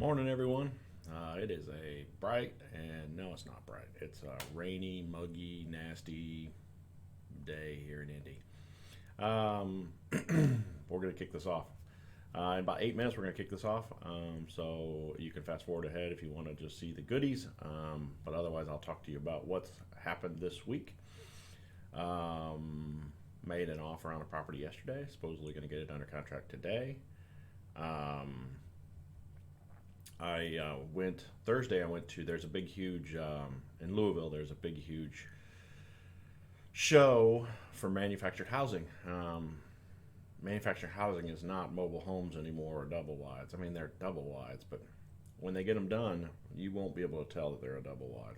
Morning, everyone. It is a bright, and no, it's not bright. It's a rainy, muggy, nasty day here in Indy. We're going to kick this off. In about 8 minutes, we're going to kick this off. So you can fast forward ahead if you want to just see the goodies. But otherwise, I'll talk to you about what's happened this week. Made an offer on a property yesterday, supposedly going to get it under contract today. I went Thursday. I went to there's a big huge in Louisville. There's a big huge show for manufactured housing. Manufactured housing is not mobile homes anymore or double wides. I mean, they're double wides, but when they get them done, you won't be able to tell that they're a double wide.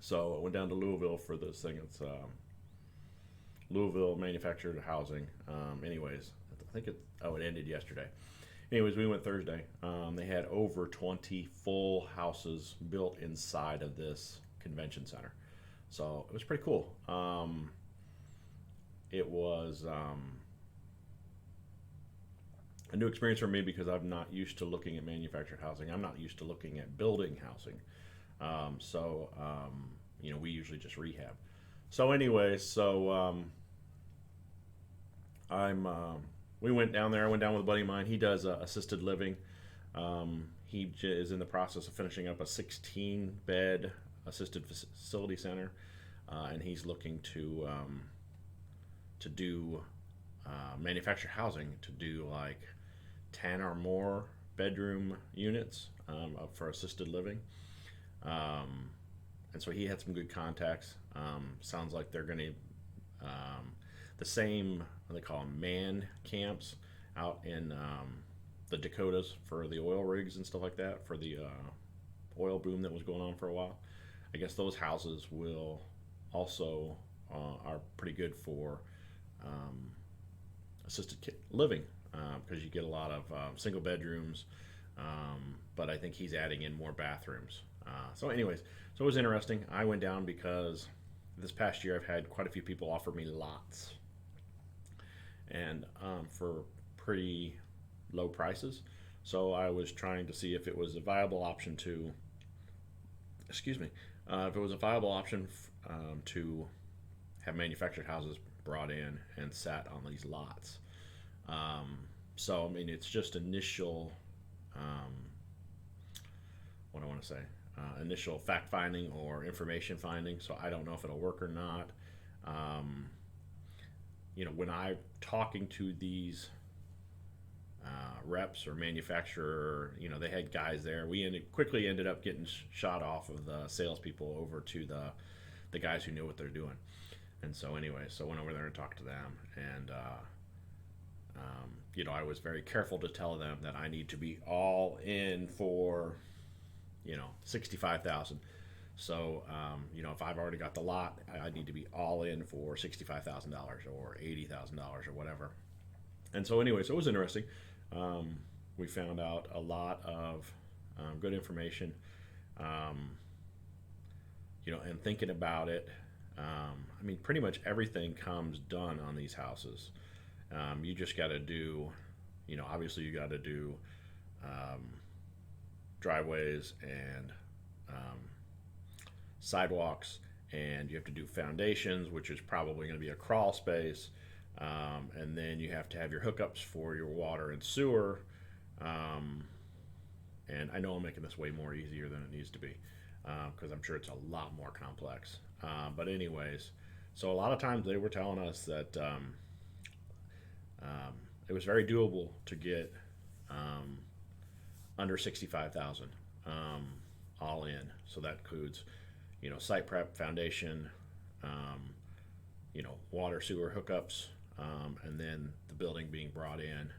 So I went down to Louisville for this thing. It's Louisville manufactured housing. Anyways, I think it ended yesterday. Anyways, we went Thursday. They had over 20 full houses built inside of this convention center. So it was pretty cool. It was a new experience for me because I'm not used to looking at manufactured housing. I'm not used to looking at building housing. We usually just rehab. So, anyways, we went down there. I went down with a buddy of mine. He does assisted living. Is in the process of finishing up a 16-bed assisted facility center, and he's looking to do manufactured housing, to do like 10 or more bedroom units for assisted living. And so he had some good contacts. Sounds like they're going to the same, what they call them, man camps out in the Dakotas for the oil rigs and stuff like that, for the oil boom that was going on for a while. I guess those houses will also are pretty good for assisted living because you get a lot of single bedrooms, but I think he's adding in more bathrooms. Anyways, so it was interesting. I went down because this past year I've had quite a few people offer me lots, and for pretty low prices. So I was trying to see if it was a viable option to, if it was a viable option to have manufactured houses brought in and sat on these lots. It's just initial, what I want to say, initial fact finding or information finding. So I don't know if it'll work or not. When I'm talking to these reps or manufacturer, they had guys there. We quickly ended up getting shot off of the salespeople over to the guys who knew what they're doing. And so anyway, I went over there and talked to them, and I was very careful to tell them that I need to be all in for 65,000. So, if I've already got the lot, I need to be all in for $65,000 or $80,000 or whatever. And so, anyway, so it was interesting. We found out a lot of good information. And thinking about it, pretty much everything comes done on these houses. You just got to do, obviously you got to do driveways and sidewalks, and you have to do foundations, which is probably going to be a crawl space, and then you have to have your hookups for your water and sewer. And I know I'm making this way more easier than it needs to be, because I'm sure it's a lot more complex. But anyways, so a lot of times they were telling us that it was very doable to get under 65,000 all in. So that includes, site prep, foundation, water, sewer hookups, and then the building being brought in.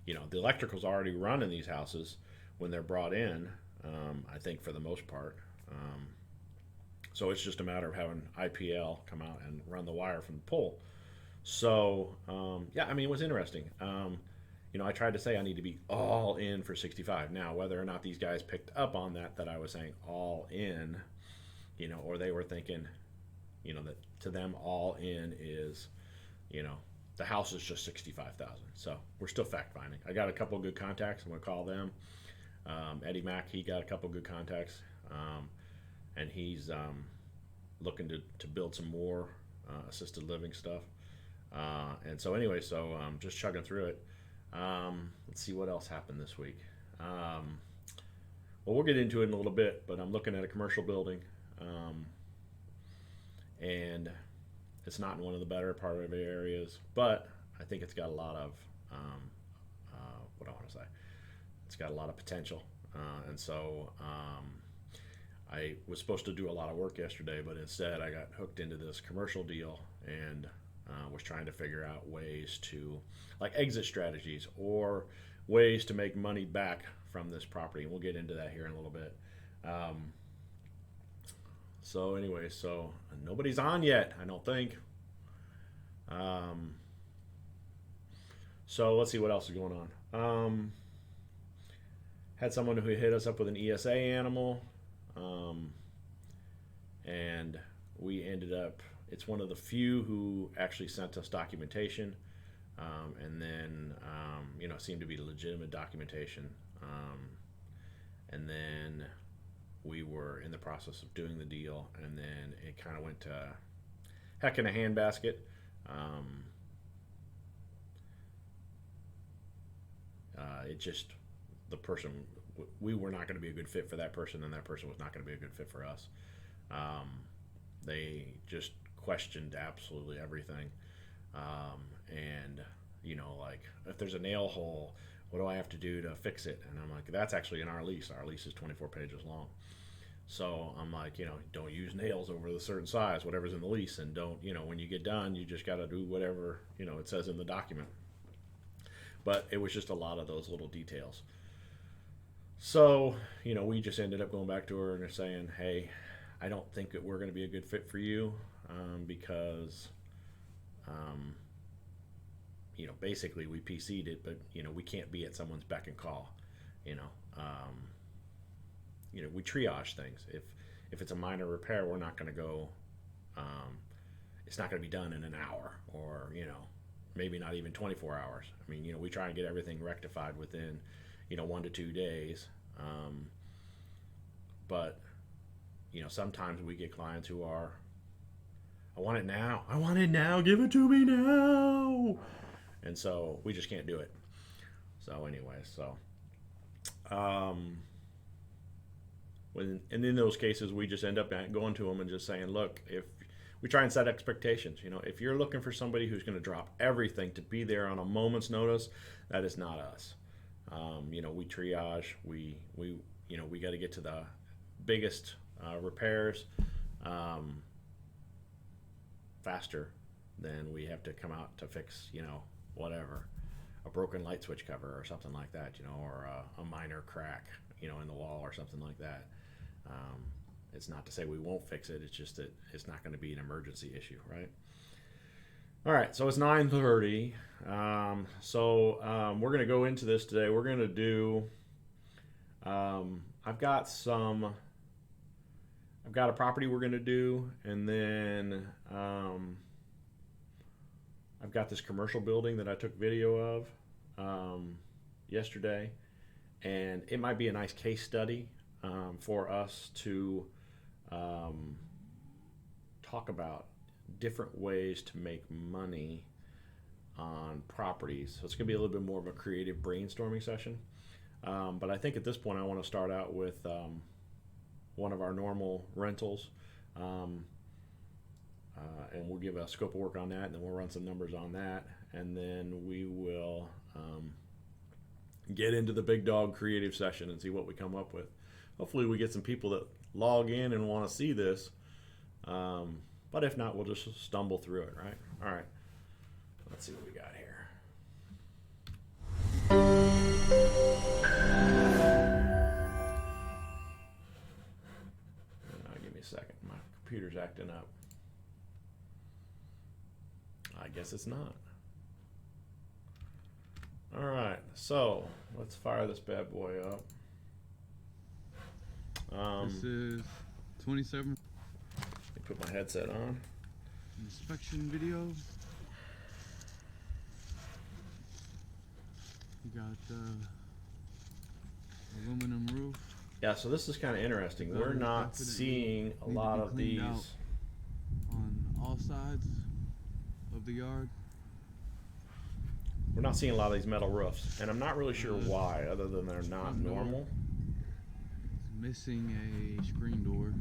The electrical's already run in these houses when they're brought in, I think for the most part. So it's just a matter of having IPL come out and run the wire from the pole. So, it was interesting. I tried to say I need to be all in for 65. Now, whether or not these guys picked up on that I was saying all in, or they were thinking, that to them all in is, the house is just 65,000. So we're still fact finding. I got a couple of good contacts. I'm gonna call them. Eddie Mack, he got a couple good contacts, and he's looking to build some more assisted living stuff. And so anyway, so just chugging through it. Let's see what else happened this week. Well, we'll get into it in a little bit, but I'm looking at a commercial building, and it's not in one of the better part of the areas, but I think it's got a lot of what I want to say. It's got a lot of potential, and so I was supposed to do a lot of work yesterday, but instead I got hooked into this commercial deal and was trying to figure out ways to, like, exit strategies or ways to make money back from this property. And we'll get into that here in a little bit. So anyway, so nobody's on yet, I don't think. So let's see what else is going on. Had someone who hit us up with an ESA animal, and we ended up, it's one of the few who actually sent us documentation, and then seemed to be legitimate documentation, and then we were in the process of doing the deal, and then it kind of went to heck in a handbasket. It just, the person, we were not going to be a good fit for that person, and that person was not going to be a good fit for us. They just questioned absolutely everything, and like, if there's a nail hole, what do I have to do to fix it? And I'm like, that's actually in our lease. Our lease is 24 pages long. So I'm like, don't use nails over the certain size, whatever's in the lease, and don't, when you get done, you just got to do whatever, it says in the document. But it was just a lot of those little details. So, we just ended up going back to her and saying, hey, I don't think that we're going to be a good fit for you, because, basically we PC'd it, but, we can't be at someone's beck and call, we triage things. If it's a minor repair, we're not going to go, it's not going to be done in an hour, or, maybe not even 24 hours. I mean, we try and get everything rectified within, 1 to 2 days. But, sometimes we get clients who are, I want it now, give it to me now. And so we just can't do it. So anyway, and in those cases, we just end up going to them and just saying, look, if we try and set expectations, if you're looking for somebody who's going to drop everything to be there on a moment's notice, that is not us. We triage, we got to get to the biggest repairs faster than we have to come out to fix, whatever, a broken light switch cover or something like that, or a minor crack, in the wall or something like that. It's not to say we won't fix it. It's just that it's not going to be an emergency issue, right? All right, so it's 9:30. We're going to go into this today. We're going to do, I've got a property we're going to do, and then I've got this commercial building that I took video of yesterday, and it might be a nice case study for us to talk about different ways to make money on properties. So it's going to be a little bit more of a creative brainstorming session. But I think at this point I want to start out with one of our normal rentals, and we'll give a scope of work on that, and then we'll run some numbers on that, and then we will get into the big dog creative session and see what we come up with. Hopefully we get some people that log in and want to see this, but if not, we'll just stumble through it, right? All right, let's see what we got here. Give me a second. My computer's acting up. I guess it's not. All right, so let's fire this bad boy up. This is 27. Let me put my headset on. Inspection video. You got Aluminum roof. Yeah, so this is kind of interesting. We're Gutters not definitely seeing a need to lot be of cleaned these. out on all sides of the yard. We're not seeing a lot of these metal roofs, and I'm not really sure why, other than they're not front door. normal. It's missing a screen door.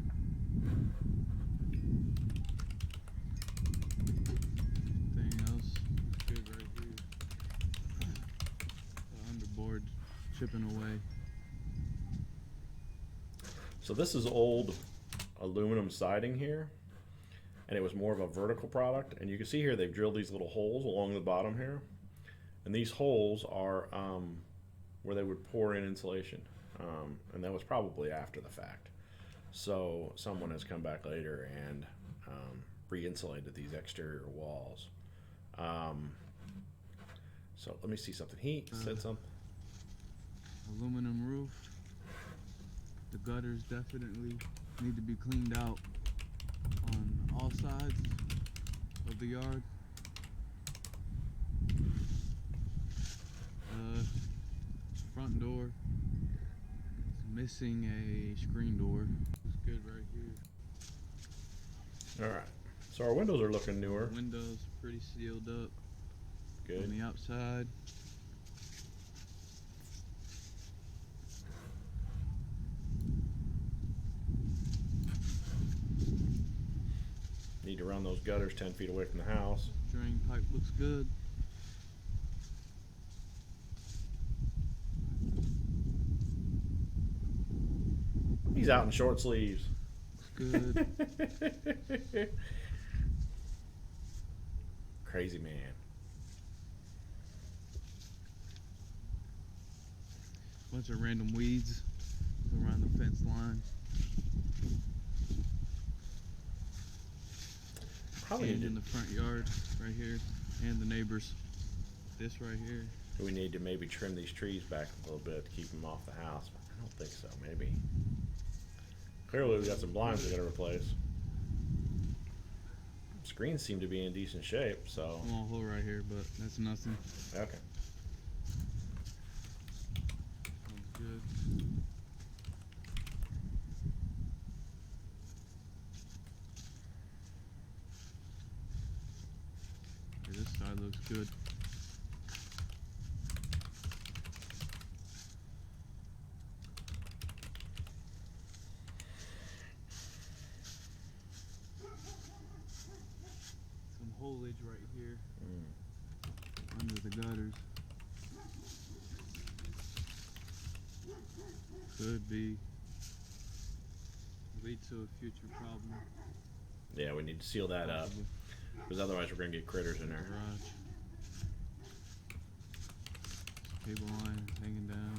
Everything else is good right here. The underboard chipping away. So this is old aluminum siding here, and it was more of a vertical product. And you can see here they've drilled these little holes along the bottom here, and these holes are where they would pour in insulation, and that was probably after the fact. So someone has come back later and re-insulated these exterior walls. So let me see something. He said something. Aluminum roof. The gutters definitely need to be cleaned out on all sides of the yard. Front door is missing a screen door. It's good right here. All right. So our windows are looking newer. Windows pretty sealed up. Good. On the outside. Need to run those gutters 10 feet away from the house. Drain pipe looks good. He's out in short sleeves. Looks good. Crazy man. Bunch of random weeds around the fence line. Probably And need in to, the front yard right here, and the neighbors. This right here. we need to maybe trim these trees back a little bit to keep them off the house. But I don't think so. Maybe. Clearly, we got some blinds we got to replace. Screens seem to be in decent shape, so Small hole right here, but that's nothing. okay. Looks good. Okay, this side looks good. Some foliage right here under the gutters. Could be lead to a future problem. Yeah, we need to seal that up, Possibly. because otherwise we're gonna get critters in there. Garage. Cable line hanging down.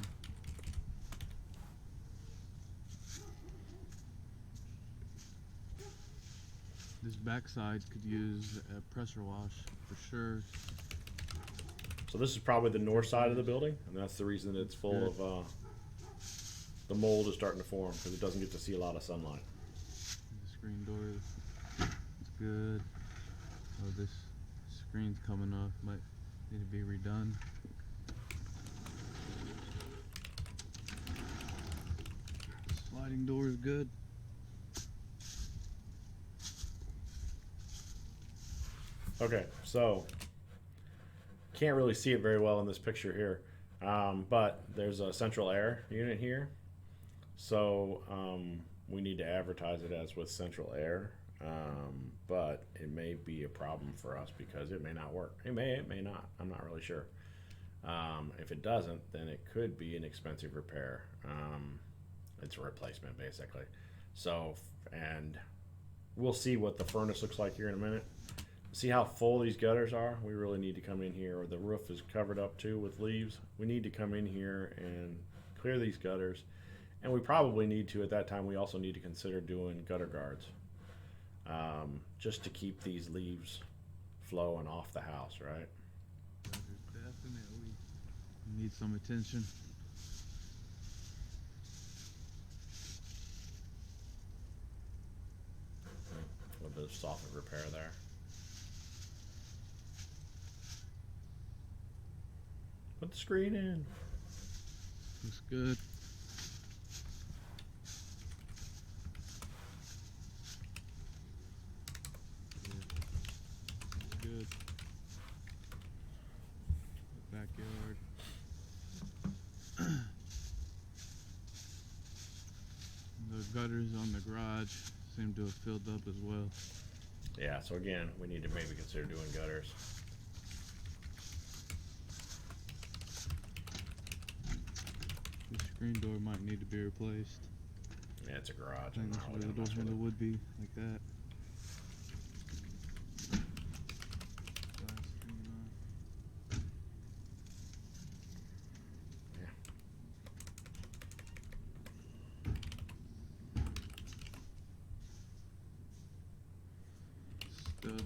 This backside could use a pressure wash for sure. So this is probably the north side of the building, and that's the reason it's full of the mold is starting to form, because it doesn't get to see a lot of sunlight. The screen door is good. Oh, this screen's coming off. Might need to be redone. Sliding door is good. Okay, so can't really see it very well in this picture here, but there's a central air unit here, so we need to advertise it as with central air, but it may be a problem for us because it may not work. It may not. I'm not really sure. If it doesn't, then it could be an expensive repair. It's a replacement basically. So, and we'll see what the furnace looks like here in a minute. See how full these gutters are? We really need to come in here, or the roof is covered up too with leaves. We need to come in here and clear these gutters. And we probably need to, at that time, we also need to consider doing gutter guards, just to keep these leaves flowing off the house, right? Gutters definitely need some attention. A little bit of soffit repair there. Put the screen in. Looks good. backyard. The gutters on the garage seem to have filled up as well. Yeah, so again, we need to maybe consider doing gutters. The screen door might need to be replaced. Yeah, it's a garage. I think I'm that's not where really the gonna door mess with handle it. would be, like that. Glass screen on. Stuff.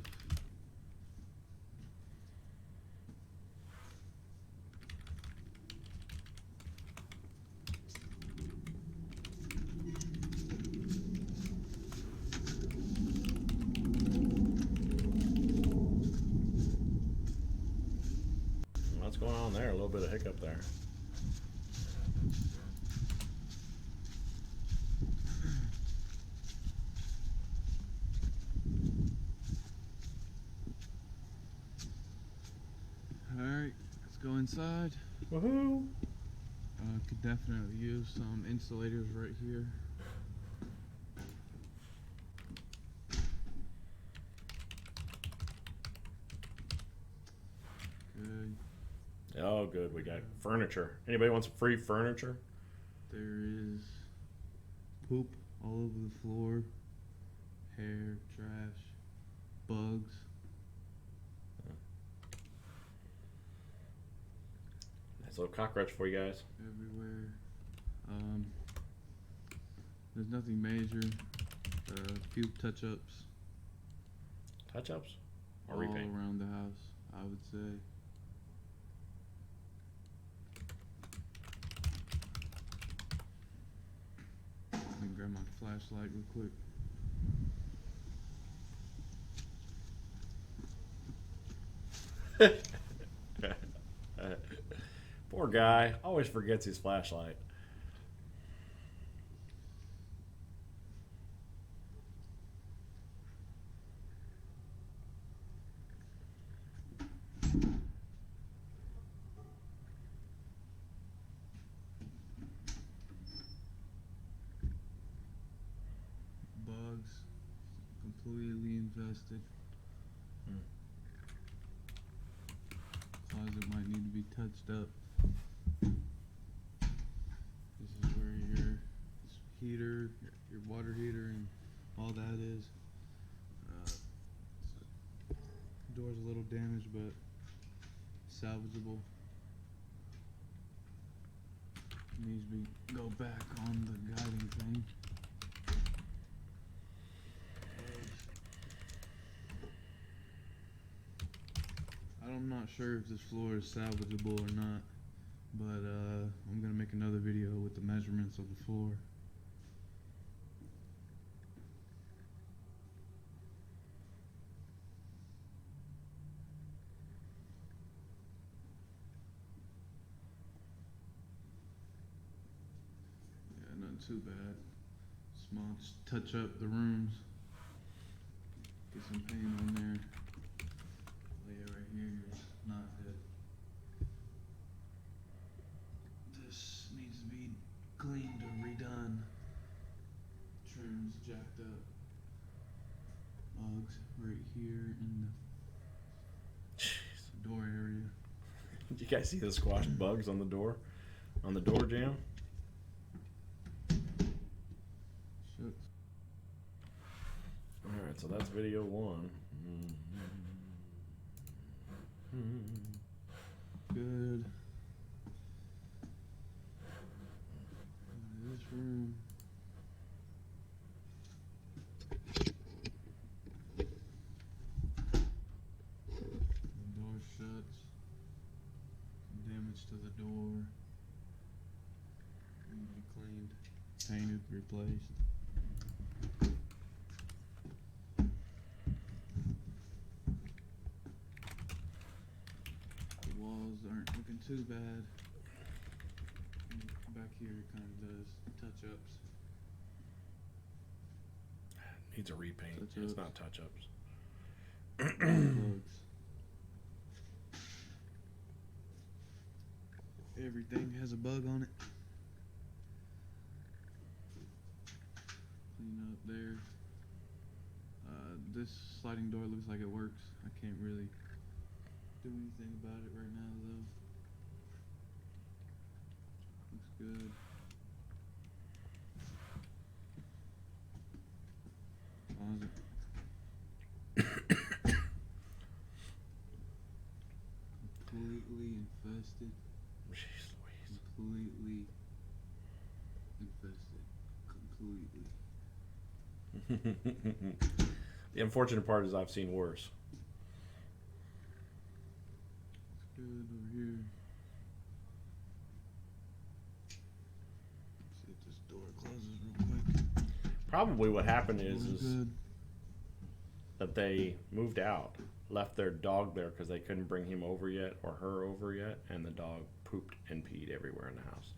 What's going on there? A little bit of hiccup there. Alright, let's go inside. Woohoo! Could definitely use some insulators right here. Good. Oh, good. We got furniture. Anybody want some free furniture? There is poop all over the floor, hair, trash, bugs. Nice little cockroach for you guys. Everywhere. There's nothing major. A few touch-ups Touch-ups or all repaint? around the house, I would say. Let me grab my flashlight real quick. Poor guy. Always forgets his flashlight. Bugs, completely infested. Closet might need to be touched up. This is where your heater, your water heater, and all that is. Door's a little damaged, but salvageable. Needs to go back on the guiding thing. I'm not sure if this floor is salvageable or not, but I'm gonna make another video with the measurements of the floor. Yeah, not too bad. Small, just touch up the rooms. Get some paint on there. Yeah, right here is not good. This needs to be cleaned and redone. Trims jacked up. Bugs right here in the door area. Did you guys see the squash bugs on the door? On the door jamb? Shucks. Alright, so that's video one. Good. This room. The door shuts. Some damage to the door. Need to be cleaned, painted, replaced. The walls aren't looking too bad. Back here kind of does touch-ups. Needs a repaint. Touch-ups. It's not touch-ups. Bugs. Everything has a bug on it. Clean up there. This sliding door looks like it works. I can't really do anything about it right now though. Looks good. Completely infested. Jeez Louise. Completely infested. Completely. The unfortunate part is I've seen worse. It's good over here. See if this door closes real quick. Probably what happened is Good. that they moved out, left their dog there because they couldn't bring him over yet or her over yet, and the dog pooped and peed everywhere in the house.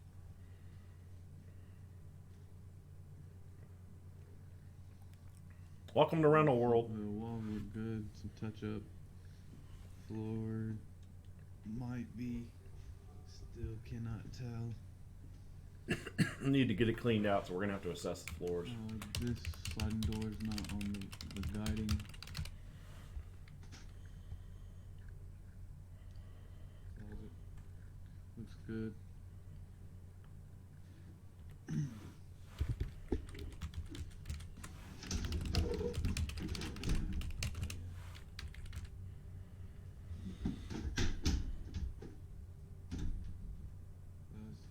Welcome to rental world. The walls look good. Some touch up. Floor might be. Still cannot tell. Need to get it cleaned out, so we're gonna have to assess the floors. This sliding door is not on the guiding. Looks good.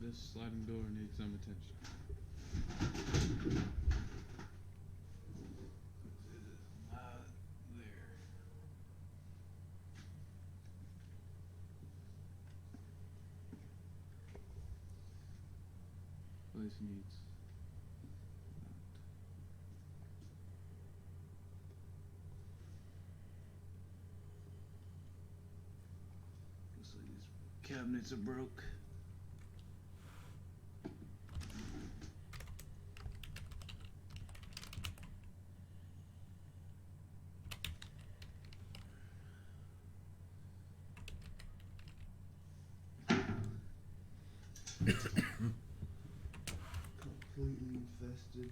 This sliding door needs some attention. There. Place needs. Looks like these cabinets are broke. Completely infested.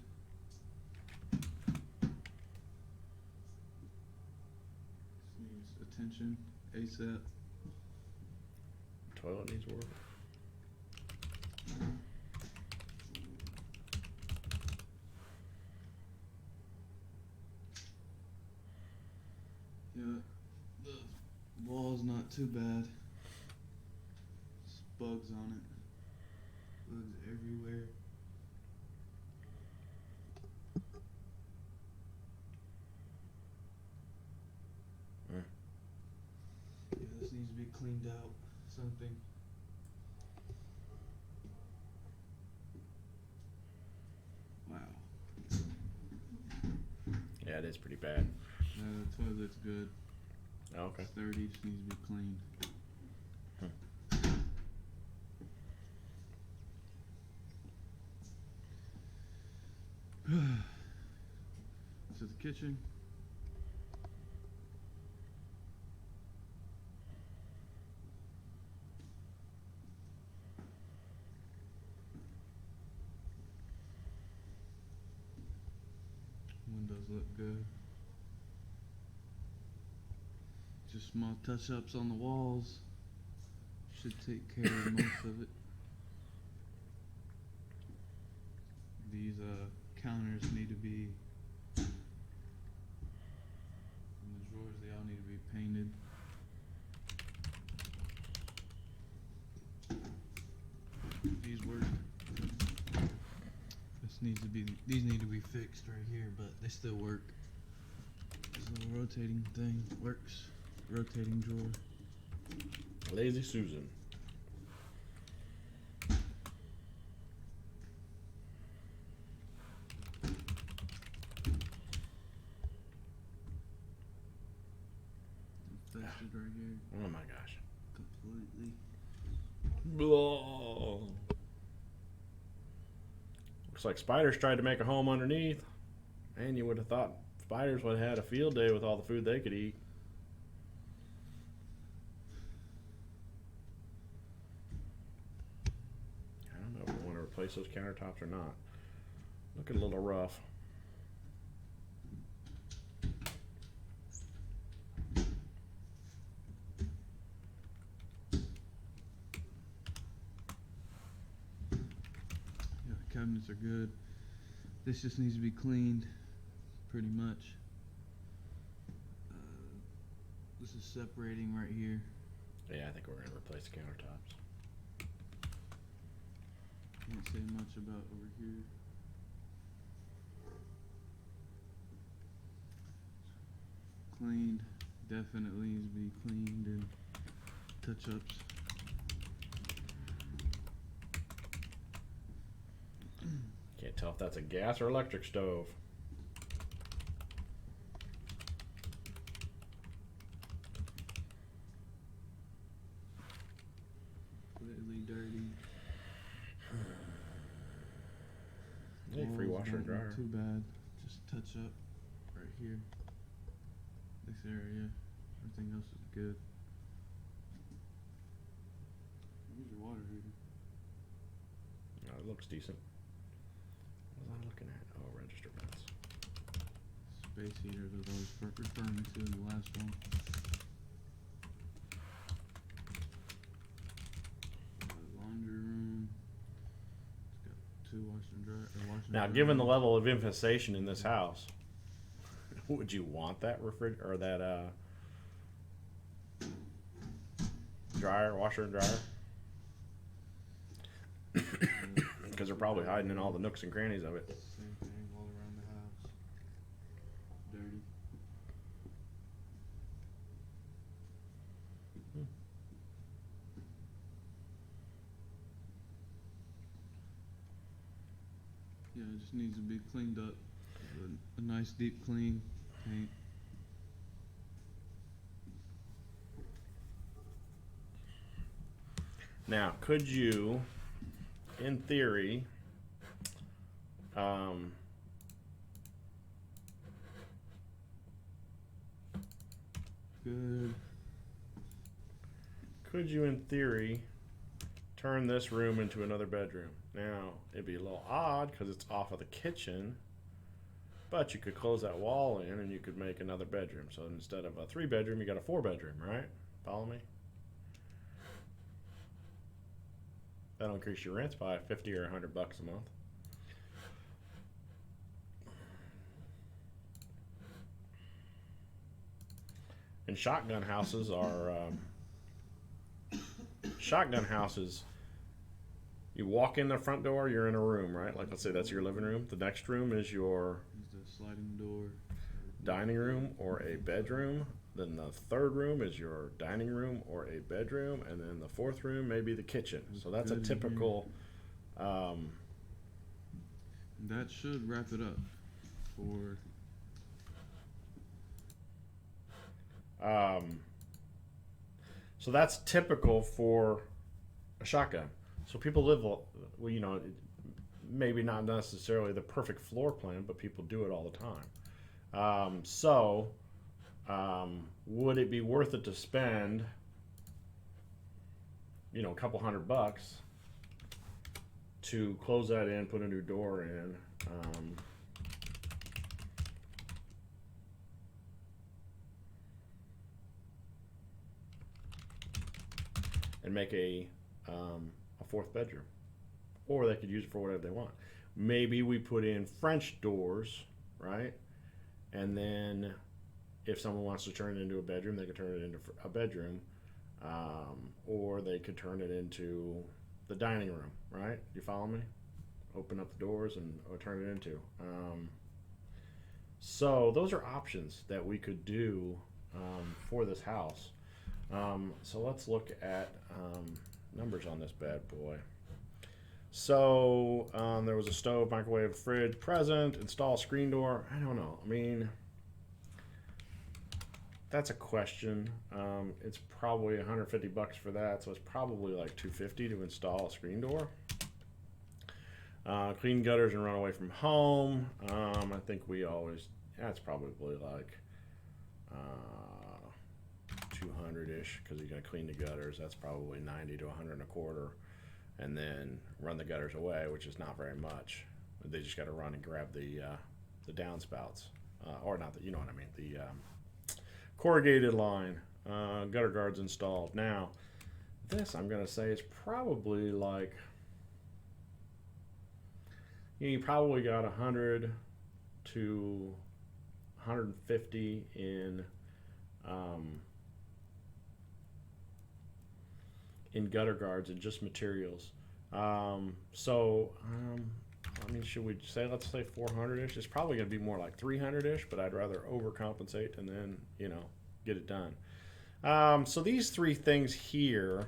This needs attention ASAP. Toilet needs work. Yeah, the wall's not too bad. There's bugs on it. Bugs everywhere. Yeah, this needs to be cleaned out. Something. Wow. Yeah, it is pretty bad. The toilet's good. Oh, okay. It's dirty, just needs to be cleaned. To the kitchen. Windows look good. Just small touch-ups on the walls. Should take care of most of it. These counters need to be, in the drawers, they all need to be painted. These work. These need to be fixed right here, but they still work. This little rotating thing works. Rotating drawer. Lazy Susan. Infested right here. Oh my gosh. Completely. Blah. Looks like spiders tried to make a home underneath. Man, you would have thought spiders would have had a field day with all the food they could eat. replace those countertops or not. Looking a little rough. Yeah, the cabinets are good. This just needs to be cleaned, pretty much. This is separating right here. Yeah, I think we're gonna replace the countertops. Can't say much about over here. Cleaned, definitely needs to be cleaned and touch-ups. Can't tell if that's a gas or electric stove. Completely dirty. Hey, free Walls washer and don't look dryer. too bad. Just touch up right here. This area. Everything else is good. Here's your water heater. Oh, it looks decent. What was I looking at? Oh, register vents. Space heater that I was referring to in the last one. Laundry room. It's got two washer and dryer. Now, given the level of infestation in this house, would you want that or that dryer, washer and dryer? Because they're probably hiding in all the nooks and crannies of it. Same thing all around the house. Dirty. Yeah, it just needs to be cleaned up. A nice deep clean paint. Now, could you, in theory, Good. could you, in theory, turn this room into another bedroom? Now, it'd be a little odd because it's off of the kitchen, but you could close that wall in and you could make another bedroom. So instead of a 3-bedroom, you got a 4-bedroom, right? Follow me? That'll increase your rents by $50 or $100 a month. And shotgun houses are you walk in the front door, you're in a room, right? Like, let's say that's your living room. The next room is your There's the sliding door. dining room or a bedroom. Then the third room is your dining room or a bedroom, and then the fourth room may be the kitchen. So that's a typical. And that should wrap it up for. So that's typical for a shotgun. So people live, well, you know, maybe not necessarily the perfect floor plan, but people do it all the time. Would it be worth it to spend, you know, a couple $100 to close that in, put a new door in, and make a 4th bedroom? Or they could use it for whatever they want. Maybe we put in French doors, right? And then if someone wants to turn it into a bedroom, they could turn it into a bedroom, or they could turn it into the dining room, right? You follow me? Open up the doors or turn it into. So those are options that we could do for this house. So let's look at numbers on this bad boy. So there was a stove, microwave, fridge present, install screen door. I don't know. I mean, that's a question. It's probably $150 for that, so it's probably like $250 to install a screen door. Clean gutters and run away from home. I think that's probably like 200-ish because you got to clean the gutters. That's probably 90 to 100 and a quarter. and then run the gutters away, which is not very much. They just got to run and grab the downspouts, or not the, you know what I mean, the corrugated line. Gutter guards installed. Now, this I'm gonna say is probably like, you probably got 100 to 150 in gutter guards and just materials. I mean, should we say, let's say 400-ish? It's probably going to be more like 300-ish, but I'd rather overcompensate and then, get it done. So these three things here,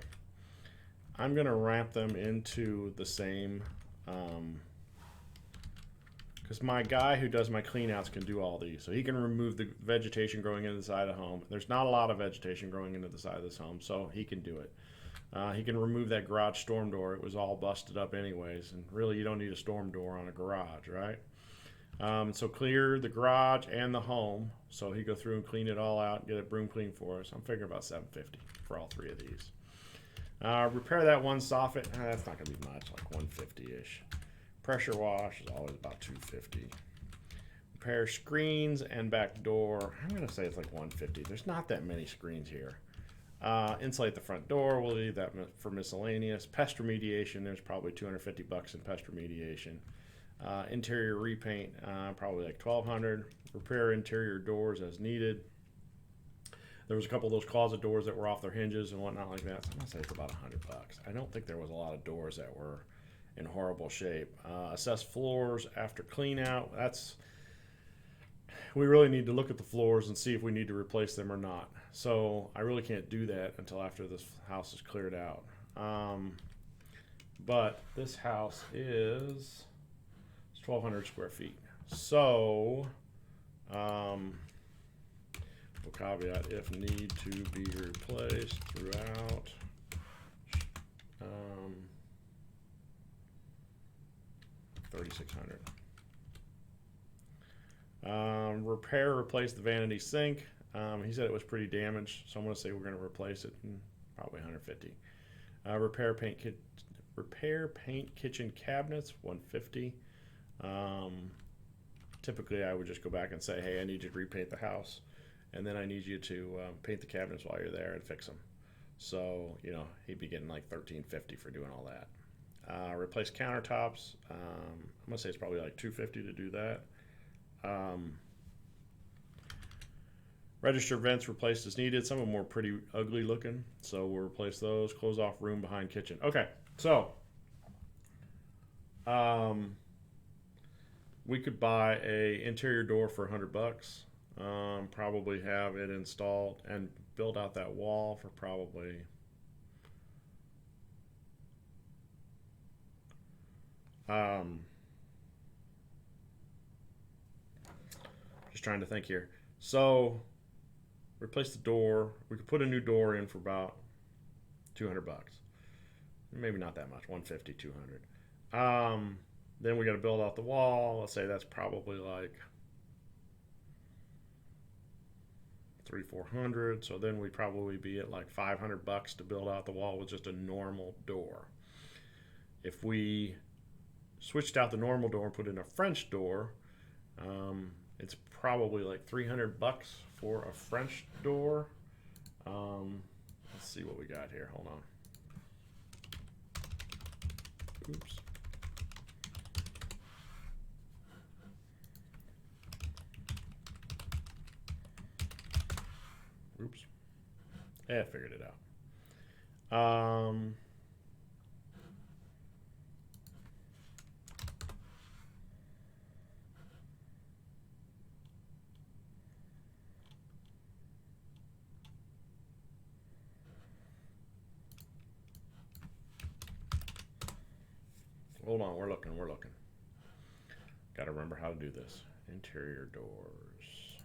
I'm going to wrap them into the same, because my guy who does my cleanouts can do all these. So he can remove the vegetation growing into the side of the home. There's not a lot of vegetation growing into the side of this home, so he can do it. He can remove that garage storm door. It was all busted up anyways, and really you don't need a storm door on a garage, right? So clear the garage and the home. So he go through and clean it all out and get it broom clean for us. I'm figuring about $750 for all three of these. Repair that one soffit. That's not going to be much, like $150-ish. Pressure wash is always about $250. Repair screens and back door. I'm going to say it's like $150. There's not that many screens here. Insulate the front door. We'll leave that for miscellaneous. Pest remediation. There's probably $250 in pest remediation. Interior repaint, probably like $1,200. Repair interior doors as needed. There was a couple of those closet doors that were off their hinges and whatnot like that. So I'm gonna say it's about $100. I don't think there was a lot of doors that were in horrible shape. Assess floors after clean out. We really need to look at the floors and see if we need to replace them or not. So I really can't do that until after this house is cleared out. But this house is 1,200 square feet. So we'll caveat if need to be replaced throughout. 3,600. Repair, replace the vanity sink. He said it was pretty damaged, so I'm going to say we're going to replace it, probably 150. Repair paint kitchen cabinets, 150. Typically, I would just go back and say, hey, I need you to repaint the house, and then I need you to paint the cabinets while you're there and fix them. So, he'd be getting like $1,350 for doing all that. Replace countertops. I'm going to say it's probably like $250 to do that. Register vents replaced as needed. Some of them were pretty ugly looking, so we'll replace those. Close off room behind kitchen. Okay, so we could buy a interior door for $100. Probably have it installed and build out that wall for probably just trying to think here. So replace the door. We could put a new door in for about $200. Maybe not that much. 150, 200. Then we got to build out the wall. Let's say that's probably like 300-400. So then we'd probably be at like $500 to build out the wall with just a normal door. If we switched out the normal door and put in a French door, it's probably like $300 for a French door. Let's see what we got here. Hold on. Oops. Oops. Yeah, I figured it out. Hold on, we're looking. Got to remember how to do this. Interior doors.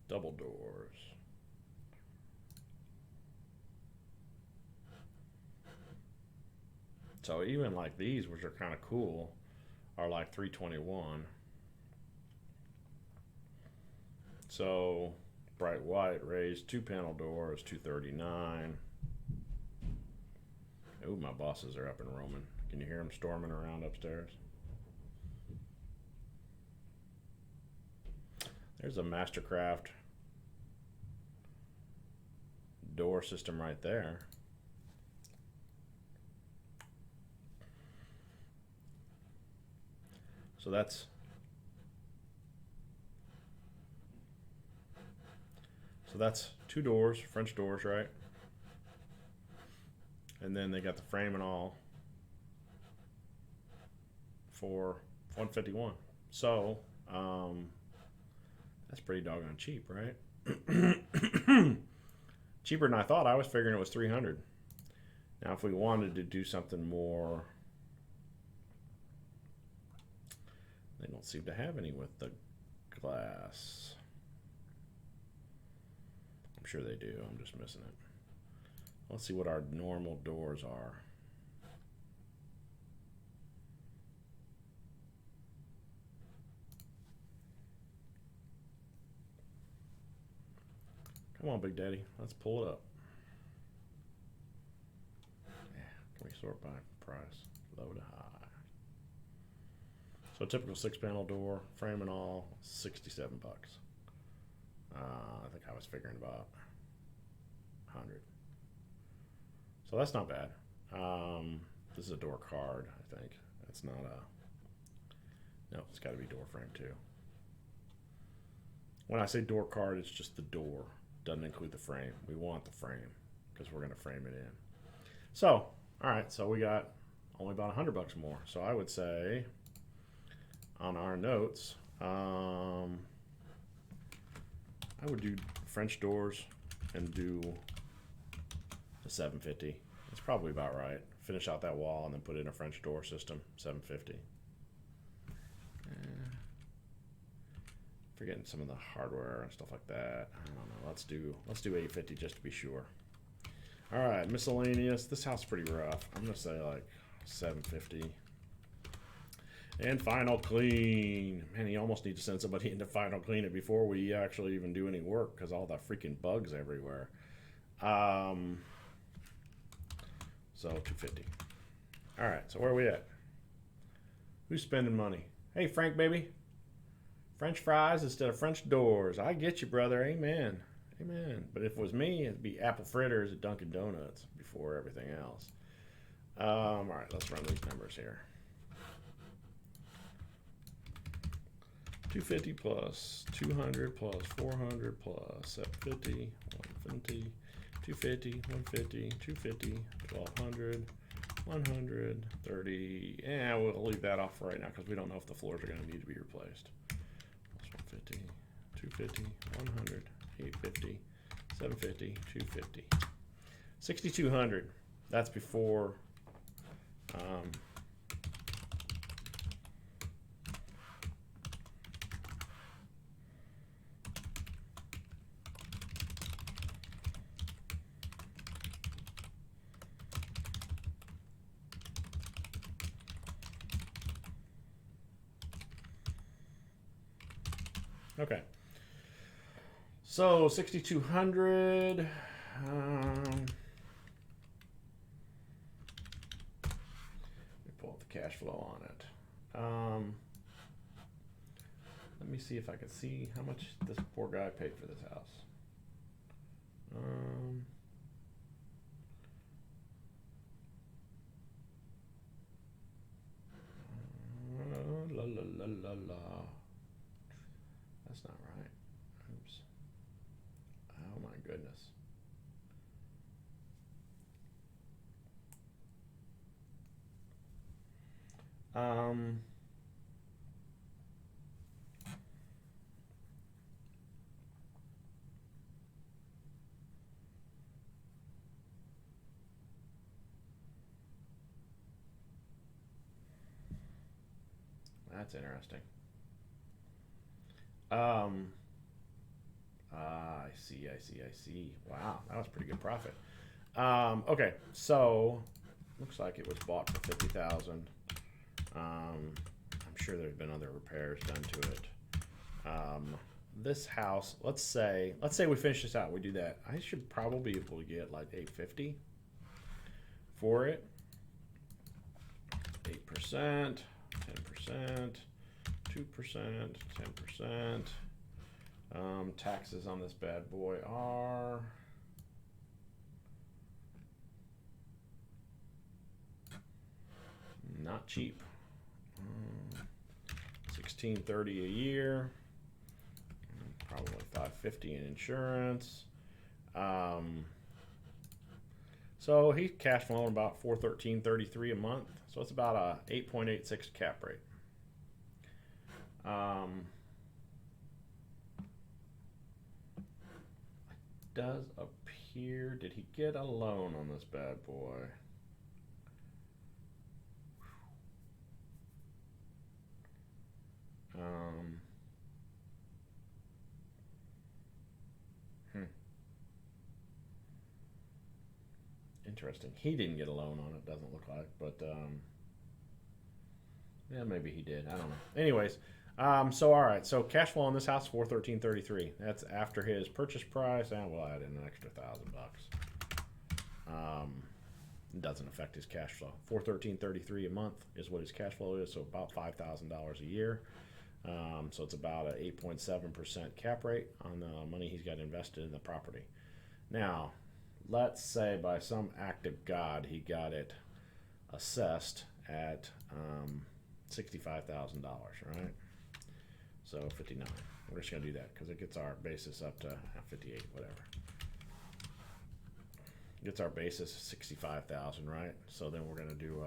Double doors. So even like these, which are kind of cool, are like $321. So bright white raised 2-panel door is $239. Ooh, my bosses are up and roaming. Can you hear them storming around upstairs? There's a Mastercraft door system right there. So that's two doors, French doors, right? And then they got the frame and all for $151. So that's pretty doggone cheap, right? Cheaper than I thought. I was figuring it was $300. Now, if we wanted to do something more, they don't seem to have any with the glass. I'm sure they do. I'm just missing it. Let's see what our normal doors are. Come on, Big Daddy. Let's pull it up. Yeah, can we sort by price? Low to high. So a typical 6-panel door, frame and all, $67. I think I was figuring about 100. So that's not bad. This is a door card, I think. That's not a... No, it's got to be door frame too. When I say door card, it's just the door. Doesn't include the frame. We want the frame because we're going to frame it in. So, all right. So we got only about $100 more. So I would say on our notes, I would do French doors and do the $750. It's probably about right. Finish out that wall and then put in a French door system, $750. Forgetting some of the hardware and stuff like that. I don't know. Let's do $850 just to be sure. All right, miscellaneous. This house is pretty rough. I'm gonna say like $750. And final clean. Man, you almost need to send somebody in to final clean it before we actually even do any work because all the freaking bugs everywhere. So $250. All right, so where are we at? Who's spending money? Hey, Frank, baby. French fries instead of French doors. I get you, brother. Amen. Amen. But if it was me, it'd be apple fritters at Dunkin' Donuts before everything else. All right, let's run these numbers here. 250 plus 200 plus 400 plus 750, 150, 250, 150, 250, 1200, 130. Yeah, we'll leave that off for right now because we don't know if the floors are going to need to be replaced. 150, 250, 100, 850, 750, 250. 6,200. That's before okay. So 6,200. Let me pull up the cash flow on it. Let me see if I can see how much this poor guy paid for this house. La la la la la. That's not right. Oops. Oh my goodness. That's interesting. I see. Wow, that was pretty good profit. Okay, so looks like it was bought for 50,000. I'm sure there's been other repairs done to it. This house, let's say we finish this out. We do that. I should probably be able to get like 850 for it. 8%, 10%, 2%, 10%. Taxes on this bad boy are not cheap. $16.30 a year. Probably $550 in insurance. So he's cash flowing about $413.33 a month. So it's about a 8.86 cap rate. Does appear, did he get a loan on this bad boy? Interesting. He didn't get a loan on it, doesn't look like, but yeah, maybe he did. I don't know. Anyways, so all right. So cash flow on this house $413.33. That's after his purchase price, and we'll add in an extra $1,000. It doesn't affect his cash flow. $413.33 a month is what his cash flow is. So about $5,000 a year. So it's about an 8.7% cap rate on the money he's got invested in the property. Now, let's say by some act of God he got it assessed at $65,000, right? So 59. We're just gonna do that because it gets our basis up to 58, whatever. Gets our basis 65,000, right? So then we're gonna do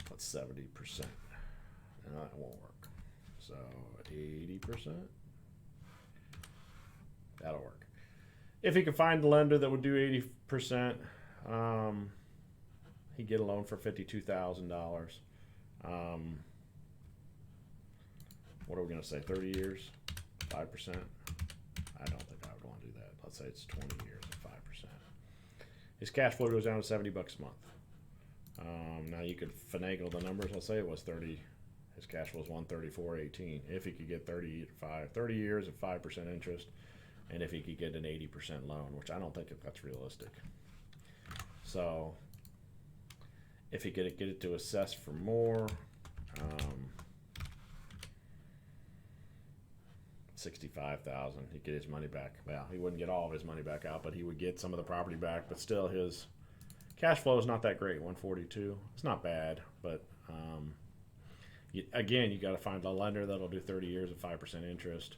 what's 70%? No, that won't work. So 80%. That'll work. If he can find the lender that would do 80%, he'd get a loan for $52,000. What are we going to say? 30 years, 5%? I don't think I would want to do that. Let's say it's 20 years at 5%. His cash flow goes down to $70 a month. Now you could finagle the numbers. Let's say it was 30. His cash flow was $134.18. If he could get 30 years at 5% interest, and if he could get an 80% loan, which I don't think that's realistic. So if he could get it to assess for more, 65,000, he'd get his money back. Well, he wouldn't get all of his money back out, but he would get some of the property back. But still, his cash flow is not that great. 142. It's not bad, but again, you got to find a lender that'll do 30 years at 5% interest,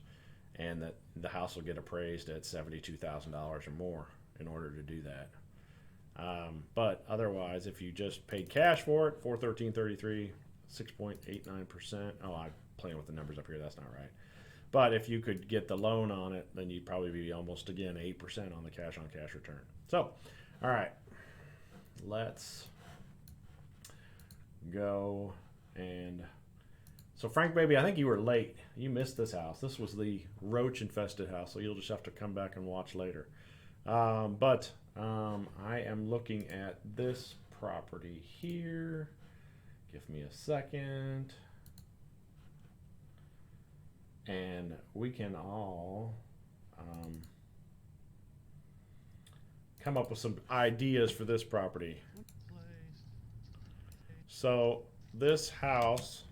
and that the house will get appraised at $72,000 or more in order to do that. But otherwise, if you just paid cash for it, $413.33, 6.89%. Oh, I'm playing with the numbers up here. That's not right. But if you could get the loan on it, then you'd probably be almost, again, 8% on the cash-on-cash return. So, all right, let's go and... So Frank, baby, I think you were late. You missed this house. This was the roach-infested house, so you'll just have to come back and watch later. But I am looking at this property here. Give me a second. And we can all come up with some ideas for this property. So this house...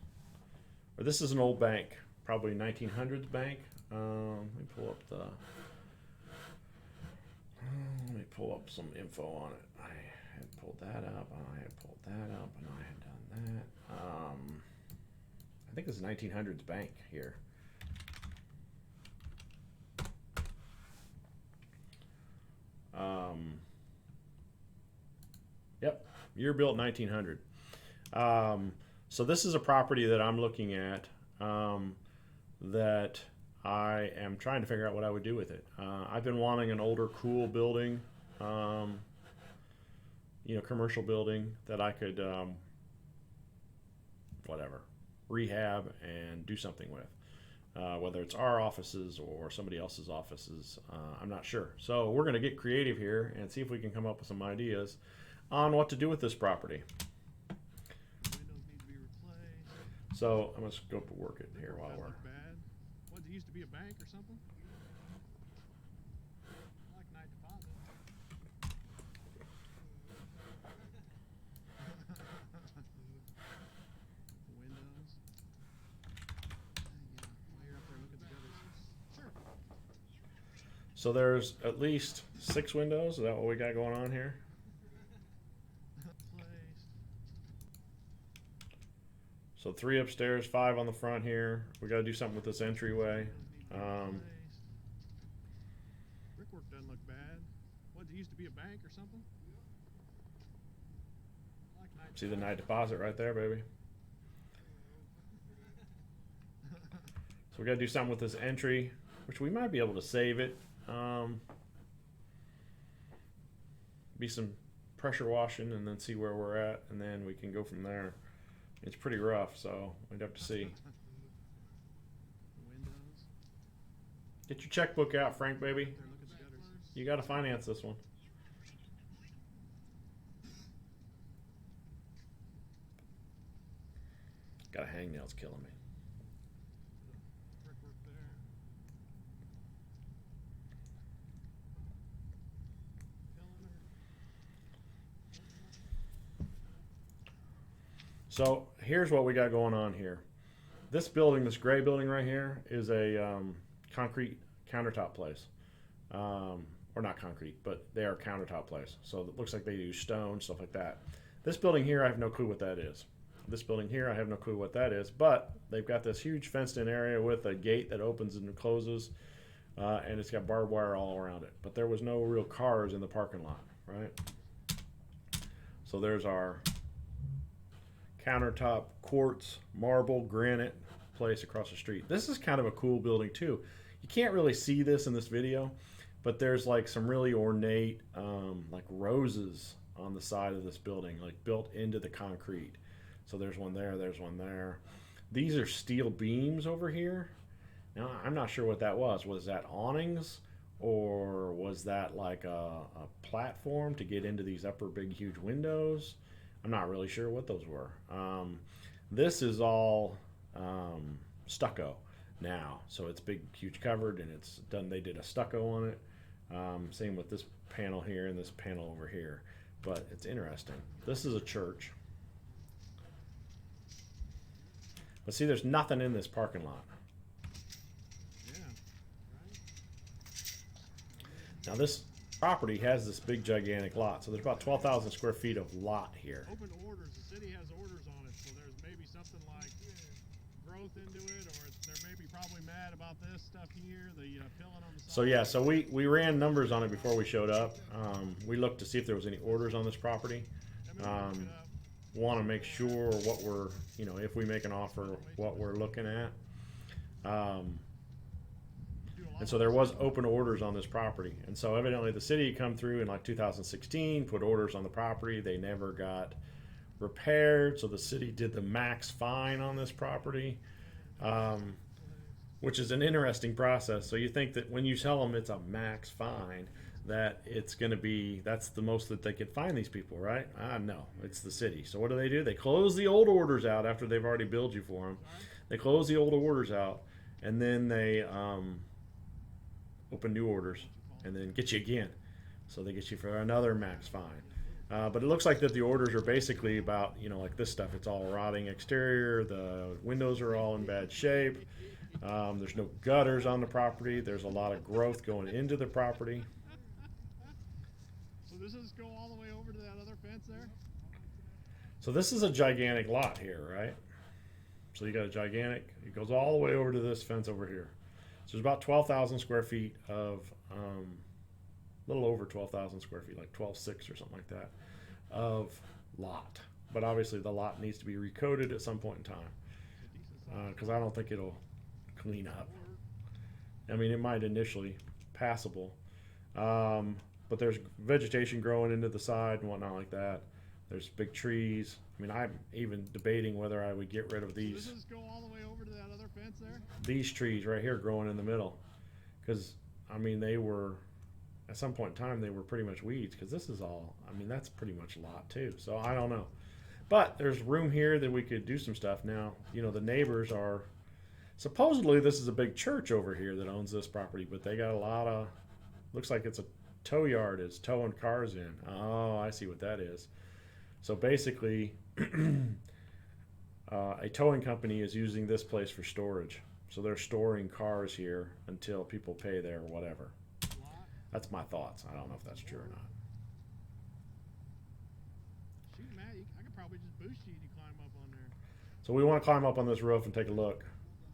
Or this is an old bank, probably 1900s bank. Let me pull up let me pull up some info on it. I had pulled that up, and I had pulled that up, and I had done that. I think it's a 1900s bank here. Yep, year built 1900. So this is a property that I'm looking at that I am trying to figure out what I would do with it. I've been wanting an older, cool building, commercial building that I could, rehab and do something with. Whether it's our offices or somebody else's offices, I'm not sure. So we're going to get creative here and see if we can come up with some ideas on what to do with this property. So I'm going to scope of work it here while we're... Bad. What, it used to be a bank or something? I like night deposit. So there's at least 6 windows. Is that what we got going on here? So 3 upstairs, 5 on the front here. We got to do something with this entryway. Brickwork doesn't look bad. What, it used to be a bank or something? I like night See the night deposit right there, baby. So we got to do something with this entry, which we might be able to save it. Be some pressure washing and then see where we're at, and then we can go from there. It's pretty rough, so we'd have to see. Windows. Get your checkbook out, Frank, baby. They're looking at gutters. You got to finance this one. Got a hangnail's killing me. Brickwork there. So here's what we got going on here. This building, this gray building right here, is a concrete countertop place. Or not concrete, but they are countertop place. So it looks like they use stone, stuff like that. This building here, I have no clue what that is. This building here, I have no clue what that is, but they've got this huge fenced-in area with a gate that opens and closes, and it's got barbed wire all around it. But there was no real cars in the parking lot, right? So there's our countertop, quartz, marble, granite place across the street. This is kind of a cool building too. You can't really see this in this video, but there's like some really ornate like roses on the side of this building, like built into the concrete. So there's one there, there's one there. These are steel beams over here. Now I'm not sure what that was. Was that awnings, or was that like a platform to get into these upper big huge windows? I'm not really sure what those were. This is all stucco now, so it's big, huge covered, and it's done. They did a stucco on it. Same with this panel here and this panel over here. But it's interesting. This is a church. But see, there's nothing in this parking lot. Yeah. Right. Now this property has this big gigantic lot, so there's about 12,000 square feet of lot here. Open orders. The city has orders on it, so there's maybe something like growth into it, or they're maybe probably mad about this stuff here, the pilling on the side. So yeah, so we ran numbers on it before we showed up. We looked to see if there was any orders on this property. Want to make sure what we're, if we make an offer, what we're looking at. And so there was open orders on this property. And so evidently the city come through in like 2016, put orders on the property. They never got repaired. So the city did the max fine on this property, which is an interesting process. So you think that when you tell them it's a max fine, that it's going to be, that's the most that they could fine these people, right? No, it's the city. So what do? They close the old orders out after they've already billed you for them. They close the old orders out, and then they open new orders and then get you again. So they get you for another max fine. But it looks like that the orders are basically about, like this stuff. It's all rotting exterior. The windows are all in bad shape. There's no gutters on the property. There's a lot of growth going into the property. So does this go all the way over to that other fence there? So this is a gigantic lot here, right? So you got a gigantic, it goes all the way over to this fence over here. So there's about 12,000 square feet of, a little over 12,000 square feet, like 12.6 or something like that, of lot. But obviously the lot needs to be recoded at some point in time, because I don't think it'll clean up. I mean, it might initially passable, but there's vegetation growing into the side and whatnot like that. There's big trees. I mean, I'm even debating whether I would get rid of these. So does this go all the way over to that other fence there? These trees right here growing in the middle, because I mean they were, at some point in time they were pretty much weeds, because this is all, I mean that's pretty much lot too. So I don't know, but there's room here that we could do some stuff. Now the neighbors are, supposedly this is a big church over here that owns this property, but they got a lot of, looks like it's a tow yard, is towing cars in. Oh, I see what that is. So basically a towing company is using this place for storage. So they're storing cars here until people pay their whatever. Lot That's my thoughts. I don't know if that's true or not. Shoot, Matt, I could probably just boost you and you climb up on there. So we want to climb up on this roof and take a look.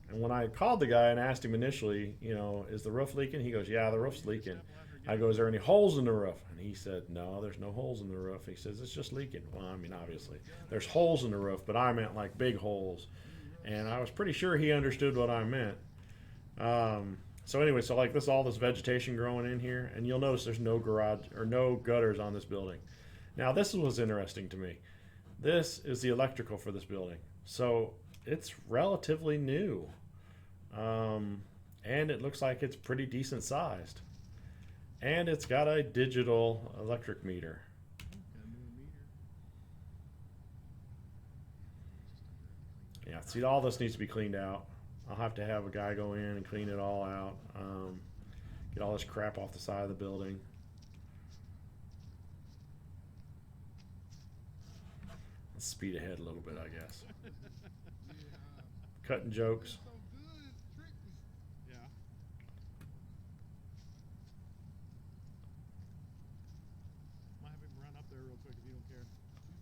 And when I called the guy and asked him initially, you know, is the roof leaking? He goes, yeah, the roof's leaking. I go, is there any holes in the roof? And he said, no, there's no holes in the roof. He says, it's just leaking. Well, I mean, obviously, there's holes in the roof, but I meant like big holes. And I was pretty sure he understood what I meant. So anyway, so like this, all this vegetation growing in here, and you'll notice there's no garage or no gutters on this building. Now, this was interesting to me. This is the electrical for this building. So it's relatively new. And it looks like it's pretty decent sized. And it's got a digital electric meter. Yeah, see, all this needs to be cleaned out. I'll have to have a guy go in and clean it all out. Get all this crap off the side of the building. Let's speed ahead a little bit, I guess. Cutting jokes. Yeah. Might have him run up there real quick if you don't care.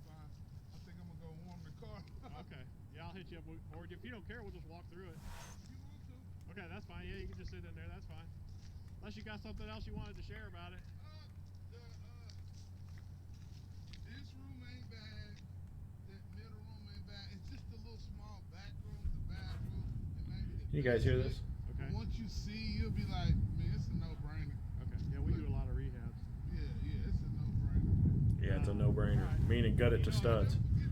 Fine. I think I'm gonna go warm the car. Okay. Yeah, I'll hit you up. Or if you don't care, we'll just walk through it. You want to? Okay, that's fine. Yeah, you can just sit in there. That's fine. Unless you got something else you wanted to share about it. This room ain't bad. That middle room ain't bad. It's just a little small back room, the bathroom, and maybe the You guys hear this? Okay. But once you see, you'll be like, man, it's a no-brainer. Okay. Yeah, we do a lot of rehabs. Yeah, it's a no-brainer. Yeah, it's a no-brainer. Alright. Meaning gut it to studs. Get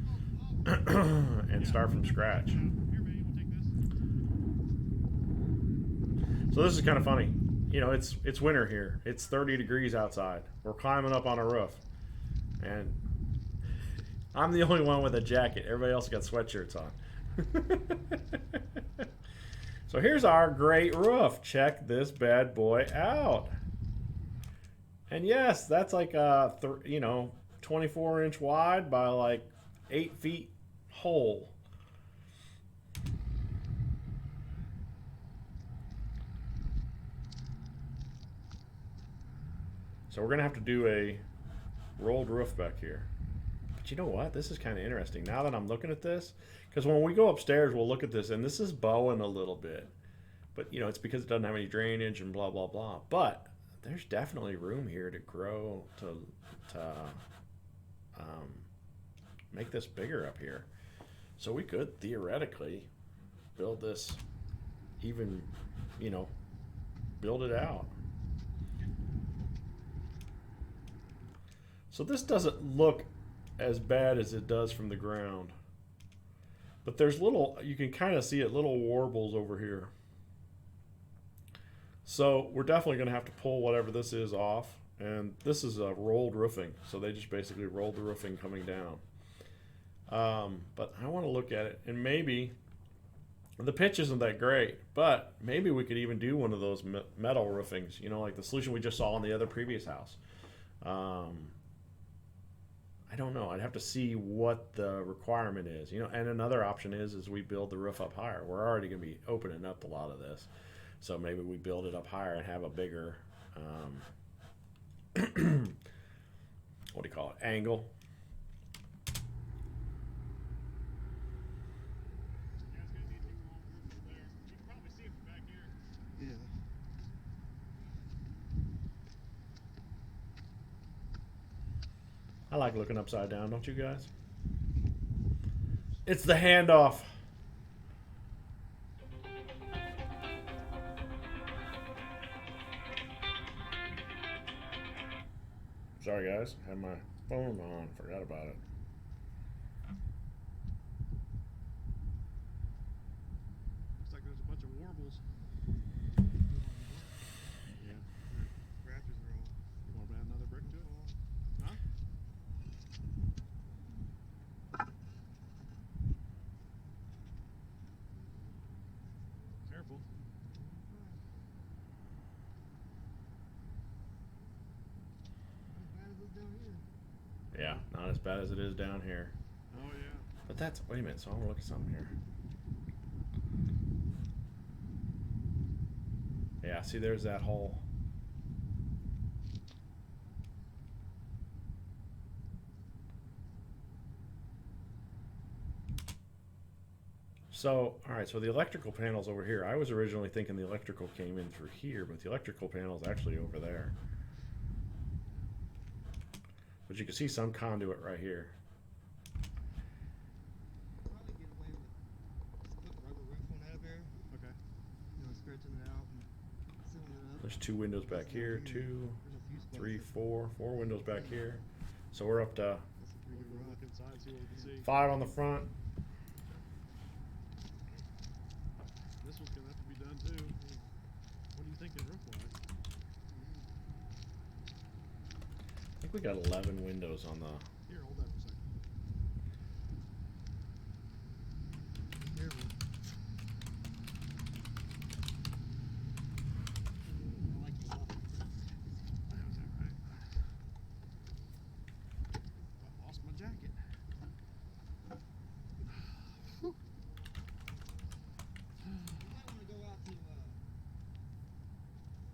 those And start from scratch. Here, baby, we'll take this. So this is kind of funny. You know, it's winter here. It's 30 degrees outside. We're climbing up on a roof. And I'm the only one with a jacket. Everybody else got sweatshirts on. So here's our great roof. Check this bad boy out. And yes, that's like a 24-inch wide by like 8 feet hole. So we're gonna have to do a rolled roof back here. But you know what? This is kind of interesting. Now that I'm looking at this, because when we go upstairs, we'll look at this, and this is bowing a little bit. But you know, it's because it doesn't have any drainage and blah blah blah. But there's definitely room here to grow to make this bigger up here. So we could theoretically build this, even, you know, build it out. So this doesn't look as bad as it does from the ground. But there's little, you can kind of see it, little warbles over here. So we're definitely going to have to pull whatever this is off. And this is a rolled roofing. So they just basically rolled the roofing coming down. But I want to look at it, and maybe the pitch isn't that great, but maybe we could even do one of those metal roofings, you know, like the solution we just saw on the other previous house. I don't know. I'd have to see what the requirement is, you know. And another option is we build the roof up higher. We're already going to be opening up a lot of this, so maybe we build it up higher and have a bigger, what do you call it, angle. Yeah, it's gonna need to take a long roof from there. You can probably see it from back here. Yeah. I like looking upside down, don't you guys? It's the handoff. Sorry guys, had my phone on, forgot about it. Looks like there's a bunch of warbles. Yeah. Rafters are all. You want to add another brick to it? Huh? Careful. Yeah, not as bad as it is down here. Oh yeah. But that's, wait a minute, so I want to look at something here. Yeah, see there's that hole. So, all right, so the electrical panel's over here. I was originally thinking the electrical came in through here, but the electrical panel's actually over there. But you can see some conduit right here. Probably get away with just put rubber roof on that there. Okay. You know, stretching it out and sealing it up. There's 2 windows back here, 2, There's a few spots 3, that- 4 windows back here. So we're up to That's a We pretty can good look roof. inside, see what we can see. 5 on the front. This one's gonna have to be done too. What do you think roof wise? I think we got 11 windows on the. Here, hold that for a second. Here, but I like the lot. How's that right? I lost my jacket. Whew. You might want to go out to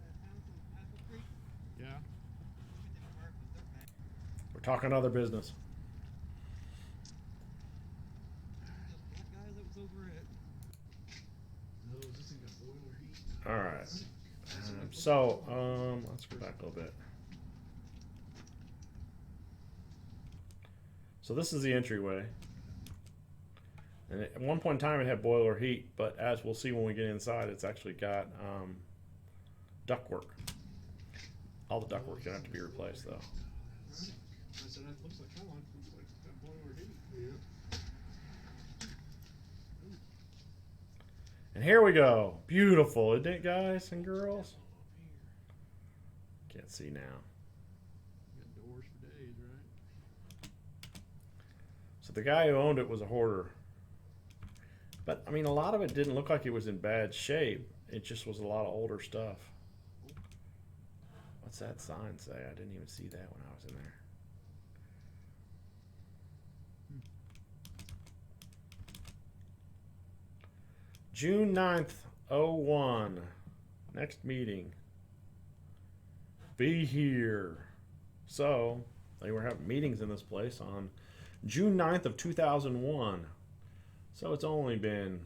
that house on Apple Creek. Yeah. Look at them apartments. They're bad. We're talking other business. Those black guys that was over at. No, this thing got boiler heat. All right. So, let's go back a little bit. So this is the entryway. And at one point in time it had boiler heat, but as we'll see when we get inside, it's actually got ductwork. All the ductwork's gonna have to be replaced though. I said that looks like looks like it's got boiler heat. Yeah. And here we go. Beautiful, isn't it, guys and girls? Can't see now. Got doors for days, right? So the guy who owned it was a hoarder. But I mean, a lot of it didn't look like it was in bad shape. It just was a lot of older stuff. What's that sign say? I didn't even see that when I was in there. June 9th, 01. Next meeting. Be here. So, they were having meetings in this place on June 9th of 2001. So it's only been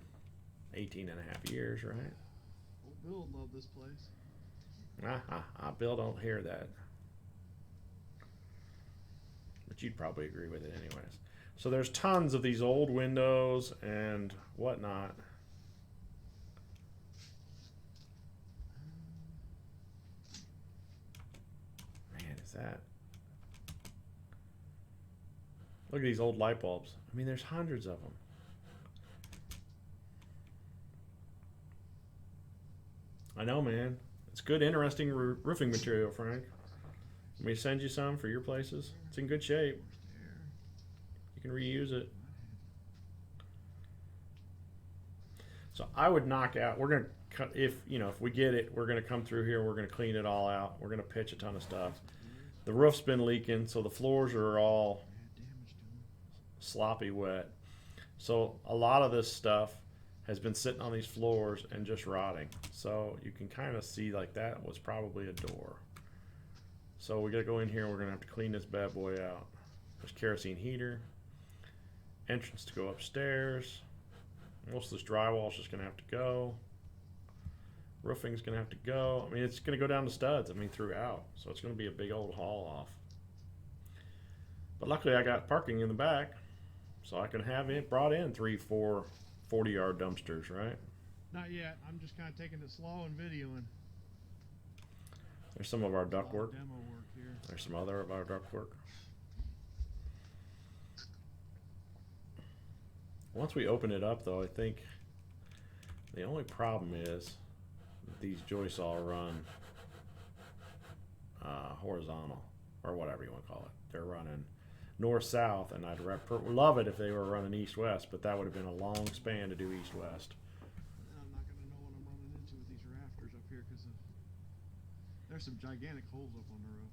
18 and a half years, right? Old Bill would love this place. Bill don't hear that. But you'd probably agree with it anyways. So there's tons of these old windows and whatnot. Man, is that... Look at these old light bulbs. I mean, there's hundreds of them. I know, man. It's good, interesting roofing material, Frank. Let me send you some for your places. It's in good shape. You can reuse it. So I would knock out. We're gonna, if we get it, we're gonna come through here. We're gonna clean it all out. We're gonna pitch a ton of stuff. The roof's been leaking, so the floors are all sloppy wet. So a lot of this stuff has been sitting on these floors and just rotting. So you can kind of see like that was probably a door. So we gotta go in here, we're gonna have to clean this bad boy out. There's kerosene heater, entrance to go upstairs. Most of this drywall is just gonna have to go. Roofing's gonna have to go. I mean, it's gonna go down to studs, I mean, throughout. So it's gonna be a big old haul off. But luckily I got parking in the back, so I can have it brought in 3, 4, 40-yard dumpsters, right? Not yet. I'm just kind of taking it slow and videoing. There's some of our A lot of ductwork. demo work here. There's some other of our ductwork. Once we open it up, though, I think the only problem is that these joists all run horizontal, or whatever you want to call it. They're running north-south, and I'd love it if they were running east-west, but that would have been a long span to do east-west. I'm not going to know what I'm running into with these rafters up here because there's some gigantic holes up on the roof.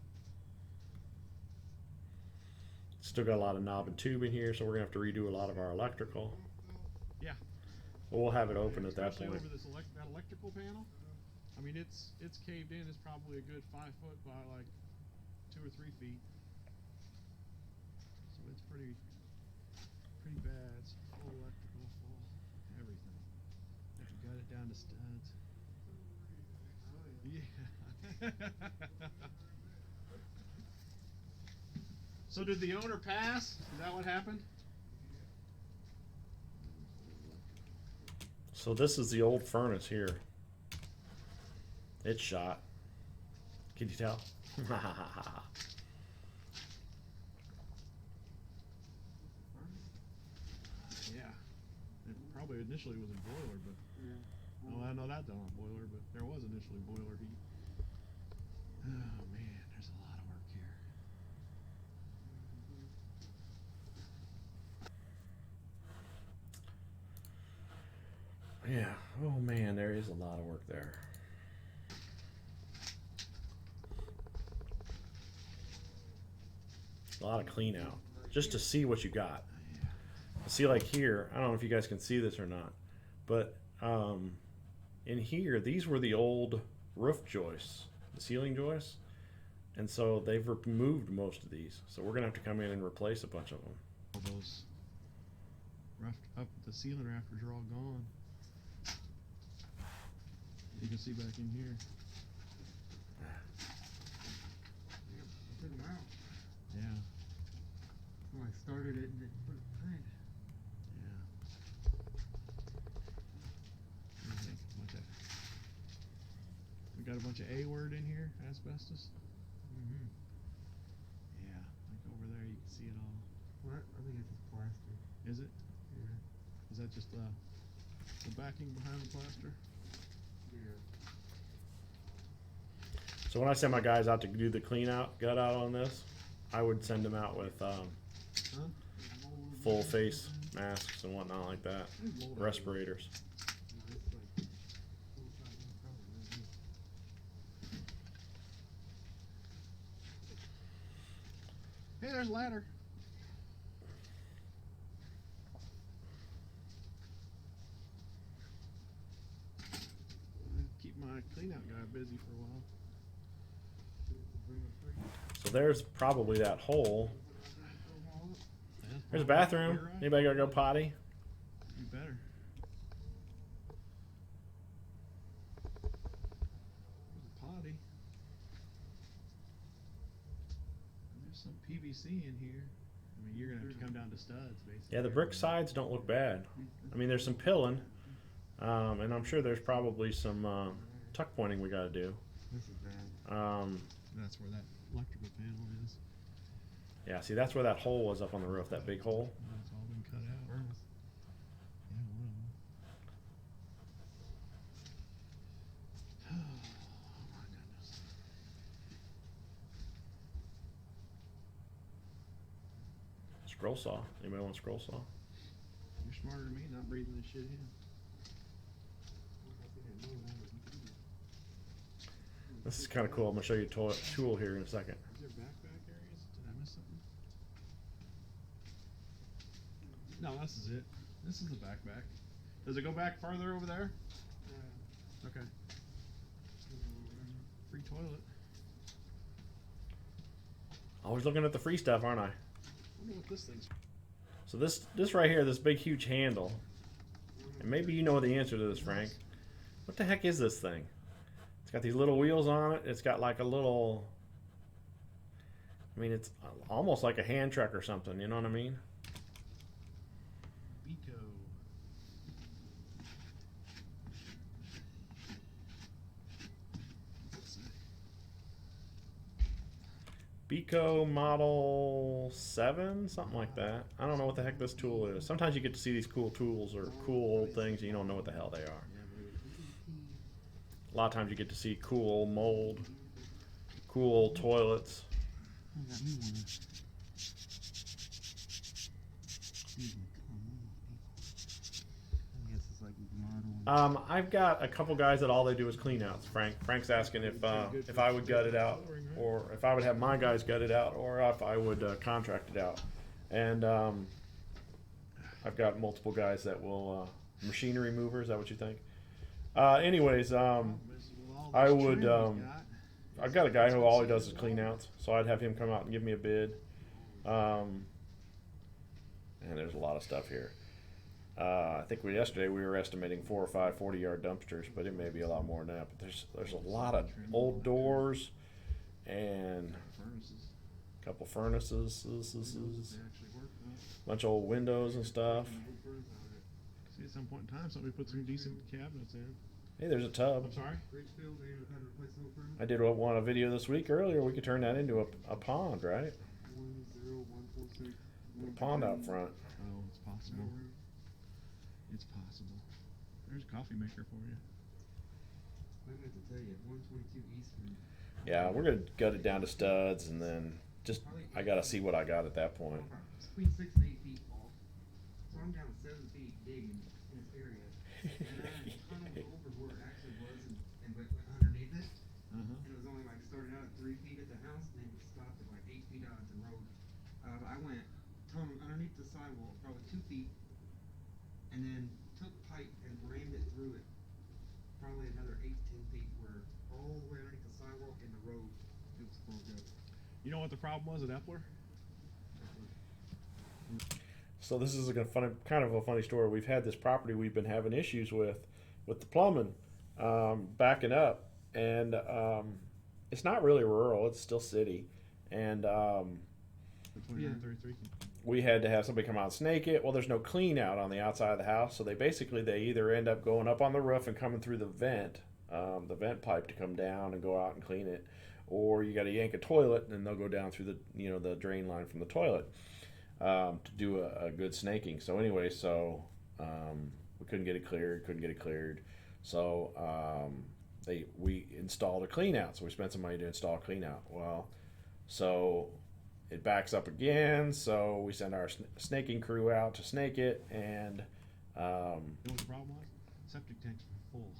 Still got a lot of knob and tube in here, so we're going to have to redo a lot of our electrical. Yeah. But we'll have it open at that Especially point. over this that electrical panel. I mean, it's caved in. It's probably a good 5 foot by like 2 or 3 feet. So it's pretty bad. It's full electrical, full everything. down to studs. Yeah. So did the owner pass? Is that what happened? So this is the old furnace here. It's shot. Can you tell? Yeah. It probably initially was a boiler, but oh, I know that don't boiler, but there was initially boiler heat. Oh man, there's a lot of work here. Yeah. Oh man, there is a lot of work there. A lot of clean out just to see what you got. See, like here, I don't know if you guys can see this or not, but in here, these were the old roof joists, the ceiling joists, and so they've removed most of these. So we're gonna have to come in and replace a bunch of them. All those up the ceiling rafters are all gone. You can see back in here. Took 'em out. Yeah. When I started it, it put it print. Yeah. What do you think about that? We got a bunch of A word in here, asbestos. Mm-hmm. Yeah, like over there, you can see it all. What? I think it's just plaster. Is it? Yeah. Is that just the backing behind the plaster? Yeah. So when I send my guys out to do the clean out, gut out on this, I would send them out with full face masks and whatnot like that, respirators. Hey, there's a ladder. Keep my clean out guy busy for a while. So there's probably that hole. Yeah, There's a bathroom. you're right. Anybody gotta go potty? You better. There's a potty. And there's some PVC in here. I mean, you're gonna have to come down to studs, basically. Yeah, the brick sides don't look bad. I mean, there's some pilling, and I'm sure there's probably some tuck pointing we gotta do. This is bad. That's where that electrical panel is. Yeah, see, that's where that hole was up on the roof, that big hole. It's all been cut out. Furnace. Yeah, one of them. Oh my goodness. Scroll saw. Anybody want a scroll saw? You're smarter than me, not breathing this shit in. This is kind of cool. I'm gonna show you a tool here in a second. Is there backpack areas? Did I miss something? No, this is it. This is the backpack. Does it go back farther over there? Yeah. Okay. Free toilet. Always looking at the free stuff, aren't I? I wonder what this thing's. So this right here, this big huge handle, and maybe you know the answer to this, Frank. What the heck is this thing? It's got these little wheels on it. It's got like a little, I mean, it's almost like a hand truck or something, you know what I mean? Beco. What's that? Beco Model 7, something like that. I don't know what the heck this tool is. Sometimes you get to see these cool tools or cool old things and you don't know what the hell they are. A lot of times you get to see cool old mold, cool old toilets. I got me one. I guess it's like model. I've got a couple guys that all they do is clean outs. Frank's asking if I would gut it out, or if I would have my guys gut it out, or if I would contract it out. And I've got multiple guys that will machinery mover. Is that what you think? Anyways, I would. I've got a guy who all he does is clean outs, so I'd have him come out and give me a bid. And there's a lot of stuff here. I think yesterday we were estimating 4 or 5 40-yard dumpsters, but it may be a lot more than that. But there's a lot of old doors and Furnaces. a couple furnaces, Windows they actually work. bunch of old windows and stuff. See, at some point in time, somebody put some decent cabinets in. Hey, there's a tub. I'm sorry. I did a video this week earlier. We could turn that into a pond, right? A pond out front. Oh, it's possible. It's possible. There's a coffee maker for you. I meant to tell you, 122 Eastern. Yeah, we're gonna gut it down to studs, and then I gotta see what I got at that point. It's between 6 and 8 feet tall. So I'm down 7 feet digging in this area. And I tunneled over where it actually was and went underneath it. And it was only like started out at 3 feet at the house and then it stopped at like 8 feet out at the road. I went tunneled underneath the sidewalk, probably 2 feet, and then took pipe and rammed it through it. Probably another 8 to 10 feet where all the way underneath the sidewalk and the road it was closed up. You know what the problem was at Epler? So this is kind of a funny story. We've had this property we've been having issues with the plumbing backing up, and it's not really rural; it's still city, and The 2933. we had to have somebody come out and snake it. Well, there's no clean out on the outside of the house, so they either end up going up on the roof and coming through the vent pipe to come down and go out and clean it, or you got to yank a toilet and then they'll go down through the drain line from the toilet to do a good snaking. So anyway, we couldn't get it cleared. So we installed a clean out. So we spent some money to install a clean out. Well, so it backs up again, so we send our snaking crew out to snake it, and You know what the problem was? Septic tanks were full.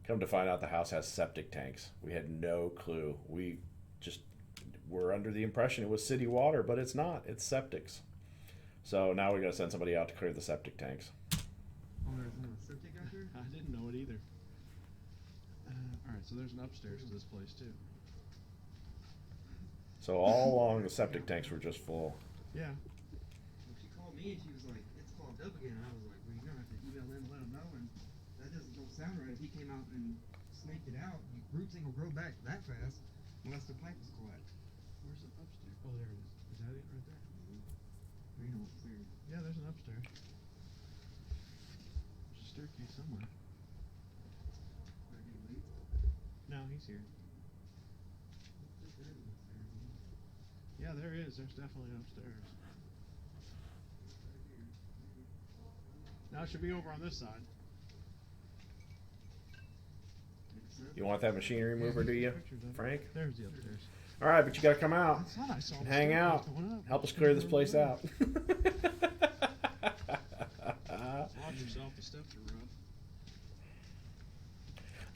come to find out the house has septic tanks. We had no clue. We just were under the impression it was city water, but it's not. It's septics. So now we got to send somebody out to clear the septic tanks. Oh, there's no septic out there? I didn't know it either. Alright, so there's an upstairs to this place too. So all along the septic tanks were just full. Yeah. Well, she called me and she was like, it's clogged up again. And I was like, well, you're going to have to email them and let them know. And that doesn't don't sound right. If he came out and snaked it out, roots ain't going to grow back that fast unless the pipe is collapsed. Where's the upstairs? Oh, there it is. Is that it right there? You know, upstairs. Yeah, there's an upstairs. There's a staircase somewhere. Might be late. No, he's here. Just there is an upstairs. Yeah, there is. There's definitely an upstairs. Now it should be over on this side. You want that machinery mover, do you, Frank? There's the upstairs. All right, but you got to come out I thought I saw and the hang staircase out. going up. Help us clear this place out. Watch yourself. The steps are rough.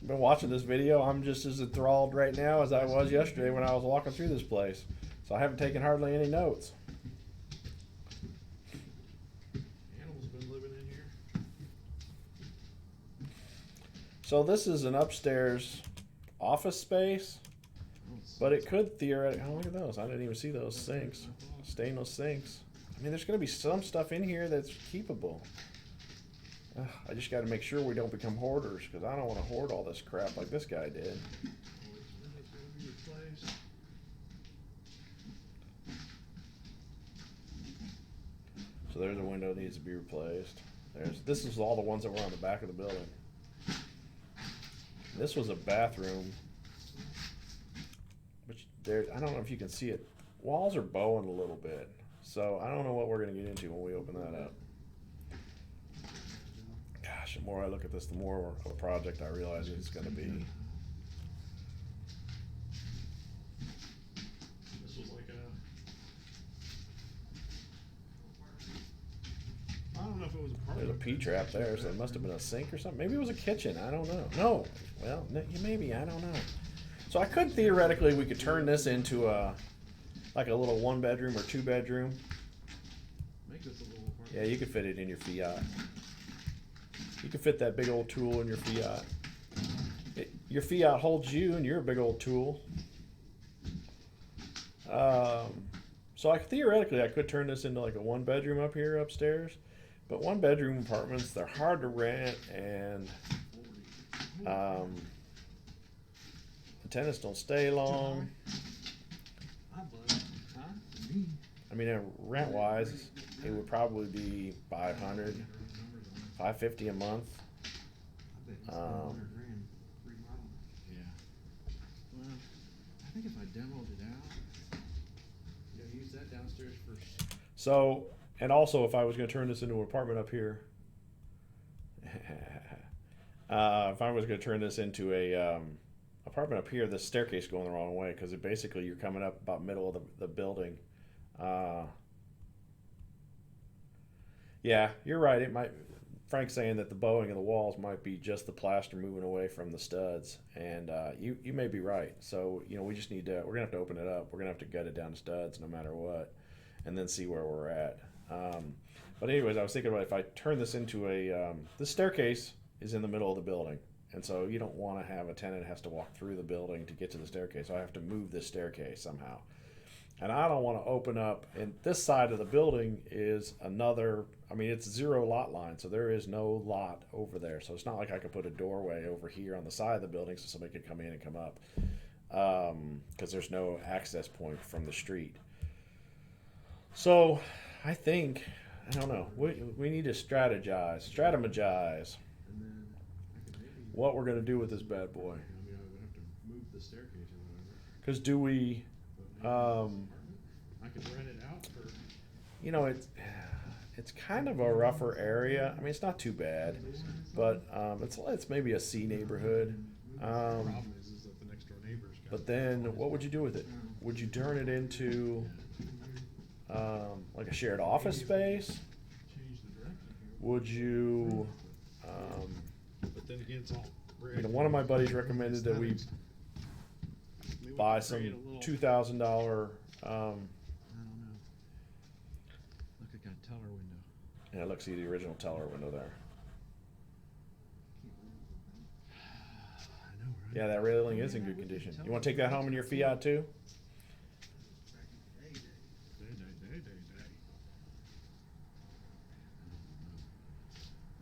I've been watching this video. I'm just as enthralled right now as I was yesterday when I was walking through this place. So I haven't taken hardly any notes. Animals been living in here. So this is an upstairs office space, but it could theoretically. Oh, look at those! I didn't even see those sinks, stainless sinks. I mean, there's going to be some stuff in here that's keepable. I just got to make sure we don't become hoarders, because I don't want to hoard all this crap like this guy did. So there's a window that needs to be replaced. This is all the ones that were on the back of the building. This was a bathroom, which I don't know if you can see it. Walls are bowing a little bit, so I don't know what we're going to get into when we open that up. Gosh, the more I look at this, the more of a project I realize it's going to be. This was like I don't know if it was a part There's a of it. P-trap there, so it must have been a sink or something. Maybe it was a kitchen. I don't know. No. Well, maybe. I don't know. So I could theoretically, we could turn this into like a little 1-bedroom or 2-bedroom. Make this a little apartment. Yeah, you could fit it in your Fiat. You could fit that big old tool in your Fiat. Your Fiat holds you, and you're a big old tool. So theoretically, I could turn this into like a 1-bedroom up here upstairs. But 1-bedroom apartments, they're hard to rent, and the tenants don't stay long. Huh? Me. I mean, rent wise, it would probably be 500, 550 a month. I bet you spent Um, 100 grand remodeling. Yeah. Well, I think if I demoed it out, use that downstairs for. So, and also if I was going to turn this into an apartment up here, if I was going to turn this into a apartment up here, the staircase going the wrong way, because basically you're coming up about middle of the building. Yeah, you're right. It might. Frank's saying that the bowing of the walls might be just the plaster moving away from the studs, and you may be right. So we just need to. We're gonna have to open it up. We're gonna have to gut it down to studs, no matter what, and then see where we're at. But anyways, I was thinking about if I turn this into a. This staircase is in the middle of the building, and so you don't want to have a tenant that has to walk through the building to get to the staircase. So I have to move this staircase somehow. And I don't want to open up, and this side of the building is another, I mean, it's 0 lot line, so there is no lot over there. So it's not like I could put a doorway over here on the side of the building so somebody could come in and come up, because there's no access point from the street. So I think, I don't know, we need to strategize And then I could maybe. what we're going to do with this bad boy. I mean, I would have to move the staircase or whatever. Because do we, But maybe this apartment, I could rent it out for. it's kind of a rougher area. I mean, it's not too bad, but it's maybe a C neighborhood. The problem is that the next door neighbors. got- But then, what would you do with it? Would you turn it into like a shared office space? Change the direction here. Would you? But then again, it's all. One of my buddies recommended that we Maybe we buy could some create a little- $2,000. I don't know. Look, I got a teller window. Yeah, look, see the original teller window there. I know, right? Yeah, that railing is in good condition. You want to take that home in your Fiat too? Day.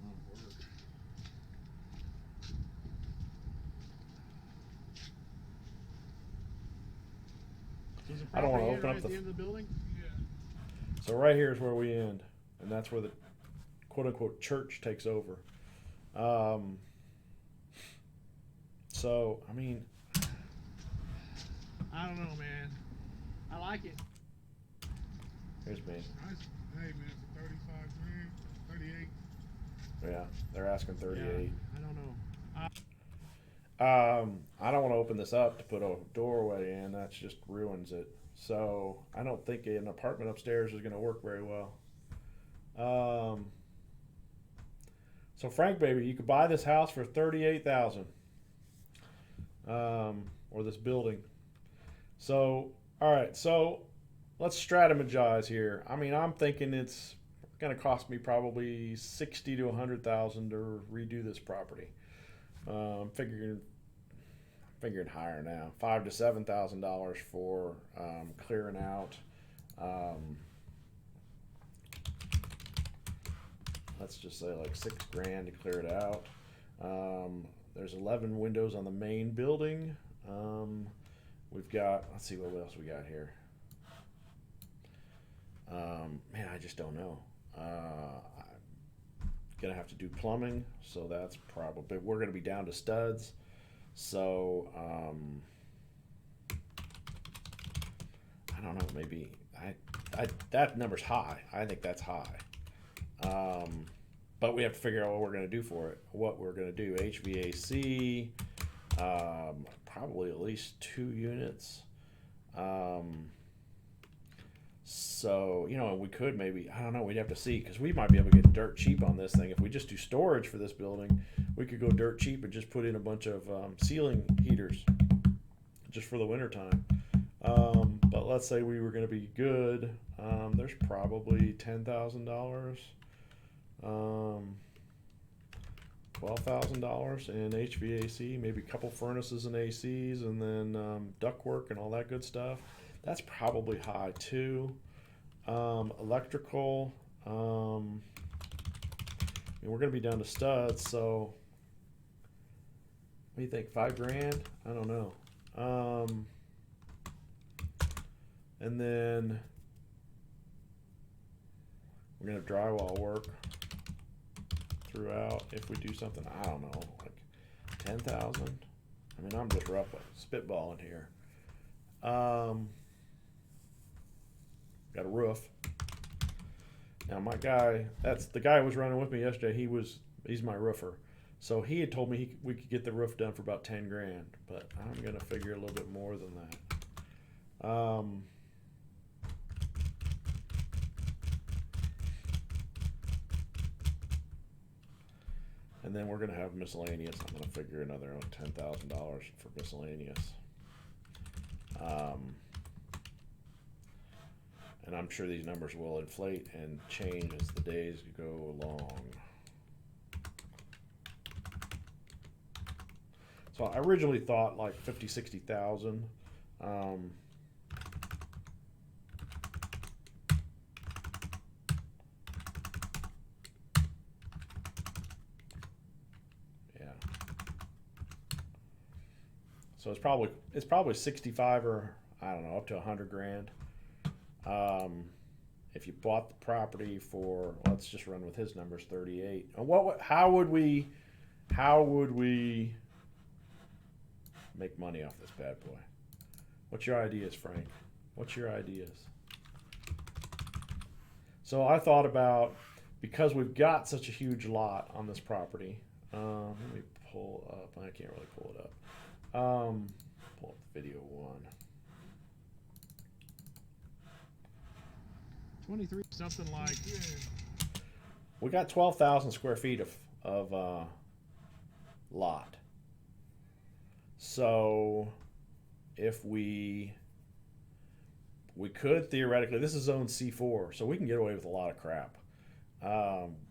A lot of work. So is the I don't wanna property open up right the at the end of the building? Yeah. So right here is where we end, and that's where the quote-unquote church takes over. So I mean, I don't know, man. I like it. here's me. Nice. Hey man, for 35 grand, 38. Yeah, they're asking 38. I don't know. I don't want to open this up to put a doorway in. That just ruins it. So I don't think an apartment upstairs is going to work very well. So Frank, baby, you could buy this house for $38,000, or this building. So all right, so let's strategize here. I mean, I'm thinking it's going to cost me probably $60,000 to $100,000 to redo this property. Figuring higher now, $5,000 to $7,000 for clearing out. Let's just say like $6,000 to clear it out. There's 11 windows on the main building. We've got, let's see what else we got here. Man, I just don't know. I'm gonna have to do plumbing, so that's probably, we're gonna be down to studs. So I don't know, maybe that number's high. I think that's high. But we have to figure out what we're going to do for it. What we're going to do, HVAC, probably at least 2 units. So, we could maybe, I don't know, we'd have to see, because we might be able to get dirt cheap on this thing. If we just do storage for this building, we could go dirt cheap and just put in a bunch of ceiling heaters just for the winter time. But let's say we were going to be good. There's probably $10,000, $12,000 in HVAC, maybe a couple furnaces and ACs, and then ductwork and all that good stuff. That's probably high too. Electrical, mean, we're gonna be down to studs, so what do you think? $5,000? I don't know. And then we're gonna have drywall work throughout. If we do something, I don't know, like 10,000. I mean, I'm just rough spitballing here. Got a roof. Now my guy, that's the guy who was running with me yesterday. He's my roofer. So he had told me we could get the roof done for about 10 grand, but I'm gonna figure a little bit more than that. And then we're gonna have miscellaneous. I'm gonna figure another $10,000 for miscellaneous. And I'm sure these numbers will inflate and change as the days go along. So I originally thought like 50, 60,000. Yeah. So it's probably 65 or I don't know, up to 100 grand. If you bought the property for, let's just run with his numbers, 38. And how would we make money off this bad boy? What's your ideas, Frank? What's your ideas? So I thought about, because we've got such a huge lot on this property, let me pull up, I can't really pull it up. Pull up video one. 23, something like, We got 12,000 square feet of lot. So if we could theoretically, this is zone C4, so we can get away with a lot of crap.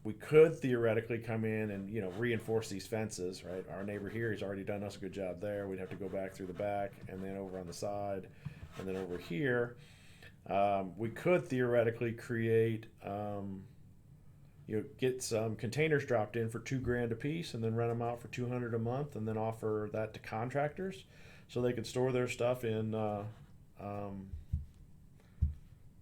We could theoretically come in and reinforce these fences, right? Our neighbor here, he's already done us a good job there. We'd have to go back through the back and then over on the side and then over here. We could theoretically create, get some containers dropped in for $2,000 a piece, and then rent them out for $200 a month, and then offer that to contractors, so they could store their stuff in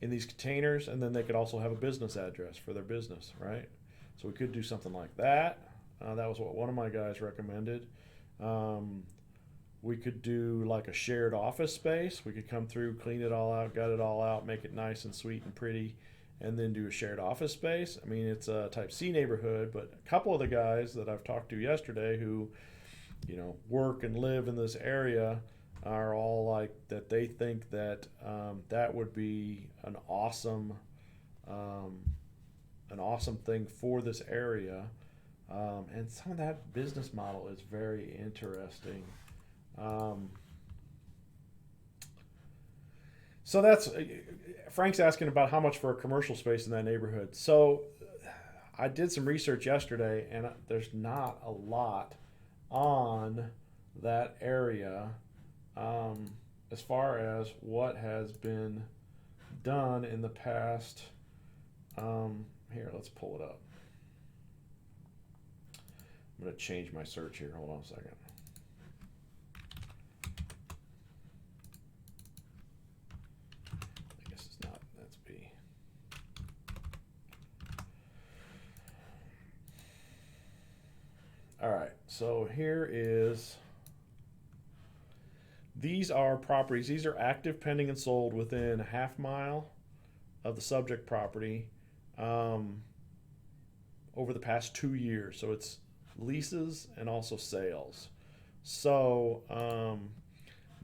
these containers, and then they could also have a business address for their business, right? So we could do something like that. That was what one of my guys recommended. We could do like a shared office space. We could come through, clean it all out, gut it all out, make it nice and sweet and pretty, and then do a shared office space. I mean, it's a type C neighborhood, but a couple of the guys that I've talked to yesterday who, work and live in this area are all like that. They think that that would be an awesome thing for this area. And some of that business model is very interesting. So that's Frank's asking about how much for a commercial space in that neighborhood. So I did some research yesterday, and there's not a lot on that area as far as what has been done in the past. Here, let's pull it up. I'm going to change my search here. Hold on a second. I guess it's not. That's B. All right. So here is. These are properties. These are active, pending, and sold within a half mile of the subject property over the past 2 years. So it's leases and also sales. So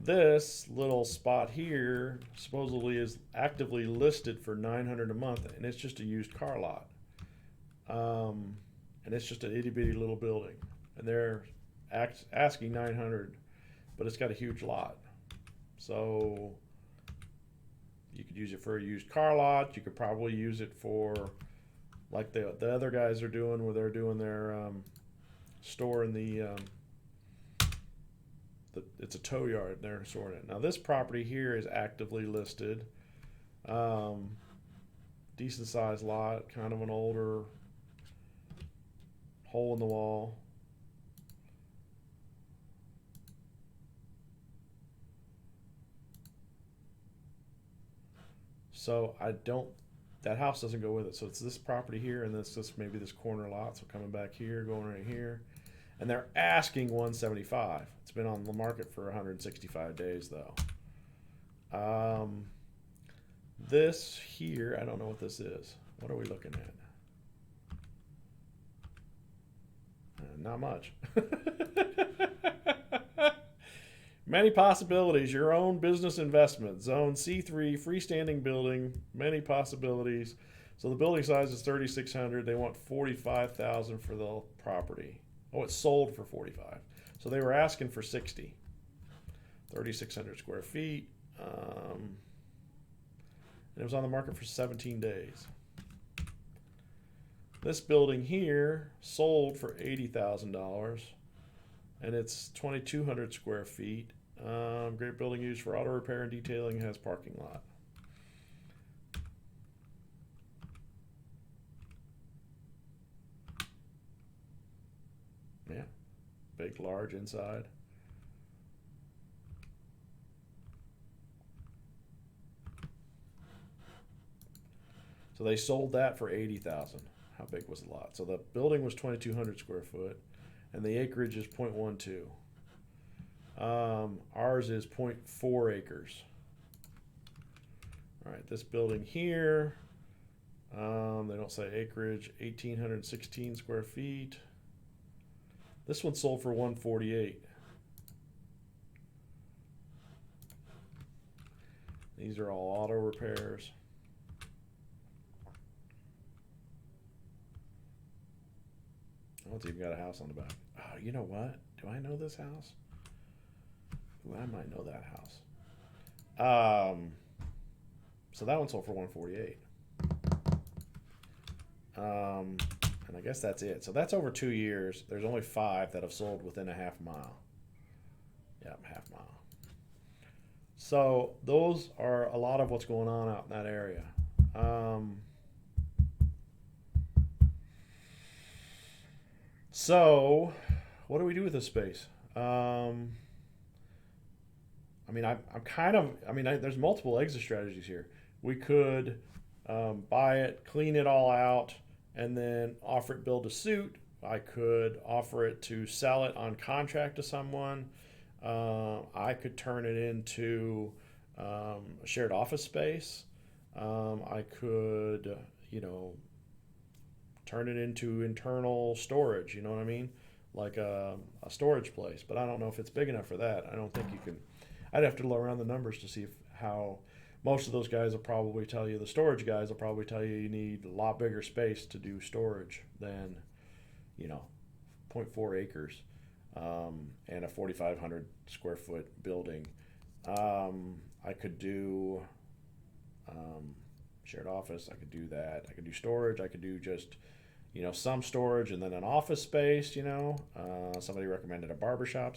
this little spot here supposedly is actively listed for $900 a month, and it's just a used car lot. And it's just an itty bitty little building, and they're asking $900, but it's got a huge lot. So you could use it for a used car lot. You could probably use it for like the other guys are doing, where they're doing their store in the it's a tow yard, and they're storing it. Now this property here is actively listed. Decent sized lot, kind of an older hole in the wall. So that house doesn't go with it. So it's this property here, and this maybe this corner lot. So coming back here, going right here, and they're asking 175. It's been on the market for 165 days though. This here, I don't know what this is. What are we looking at? Not much. Many possibilities. Your own business investment. Zone C3, freestanding building. Many possibilities. So the building size is 3,600. They want 45,000 for the property. Oh, it's sold for 45. So they were asking for 60. 3,600 square feet. And it was on the market for 17 days. This building here sold for $80,000, and it's 2,200 square feet. Great building used for auto repair and detailing. Has parking lot. Yeah, big, large inside. So they sold that for 80,000. How big was the lot? So the building was 2,200 square foot, and the acreage is 0.12. Ours is 0.4 acres. All right, this building here, they don't say acreage, 1,816 square feet. This one sold for 148. These are all auto repairs. Oh, it's even got a house on the back. Oh, you know what? Do I know this house? Ooh, I might know that house. So that one sold for 148. And I guess that's it. So that's over 2 years. There's only 5 that have sold within a half mile. Yep, half mile. So those are a lot of what's going on out in that area. So what do we do with this space? I mean, there's multiple exit strategies here. We could buy it, clean it all out, and then offer it build to suit. I could offer it to sell it on contract to someone. I could turn it into a shared office space. I could, turn it into internal storage. You know what I mean? Like a storage place. But I don't know if it's big enough for that. I don't think you can. I'd have to look around the numbers to see how. Most of those guys will probably tell you, the storage guys will probably tell you need a lot bigger space to do storage than, 0.4 acres and a 4,500 square foot building. I could do shared office. I could do that. I could do storage. I could do just, some storage and then an office space, somebody recommended a barbershop.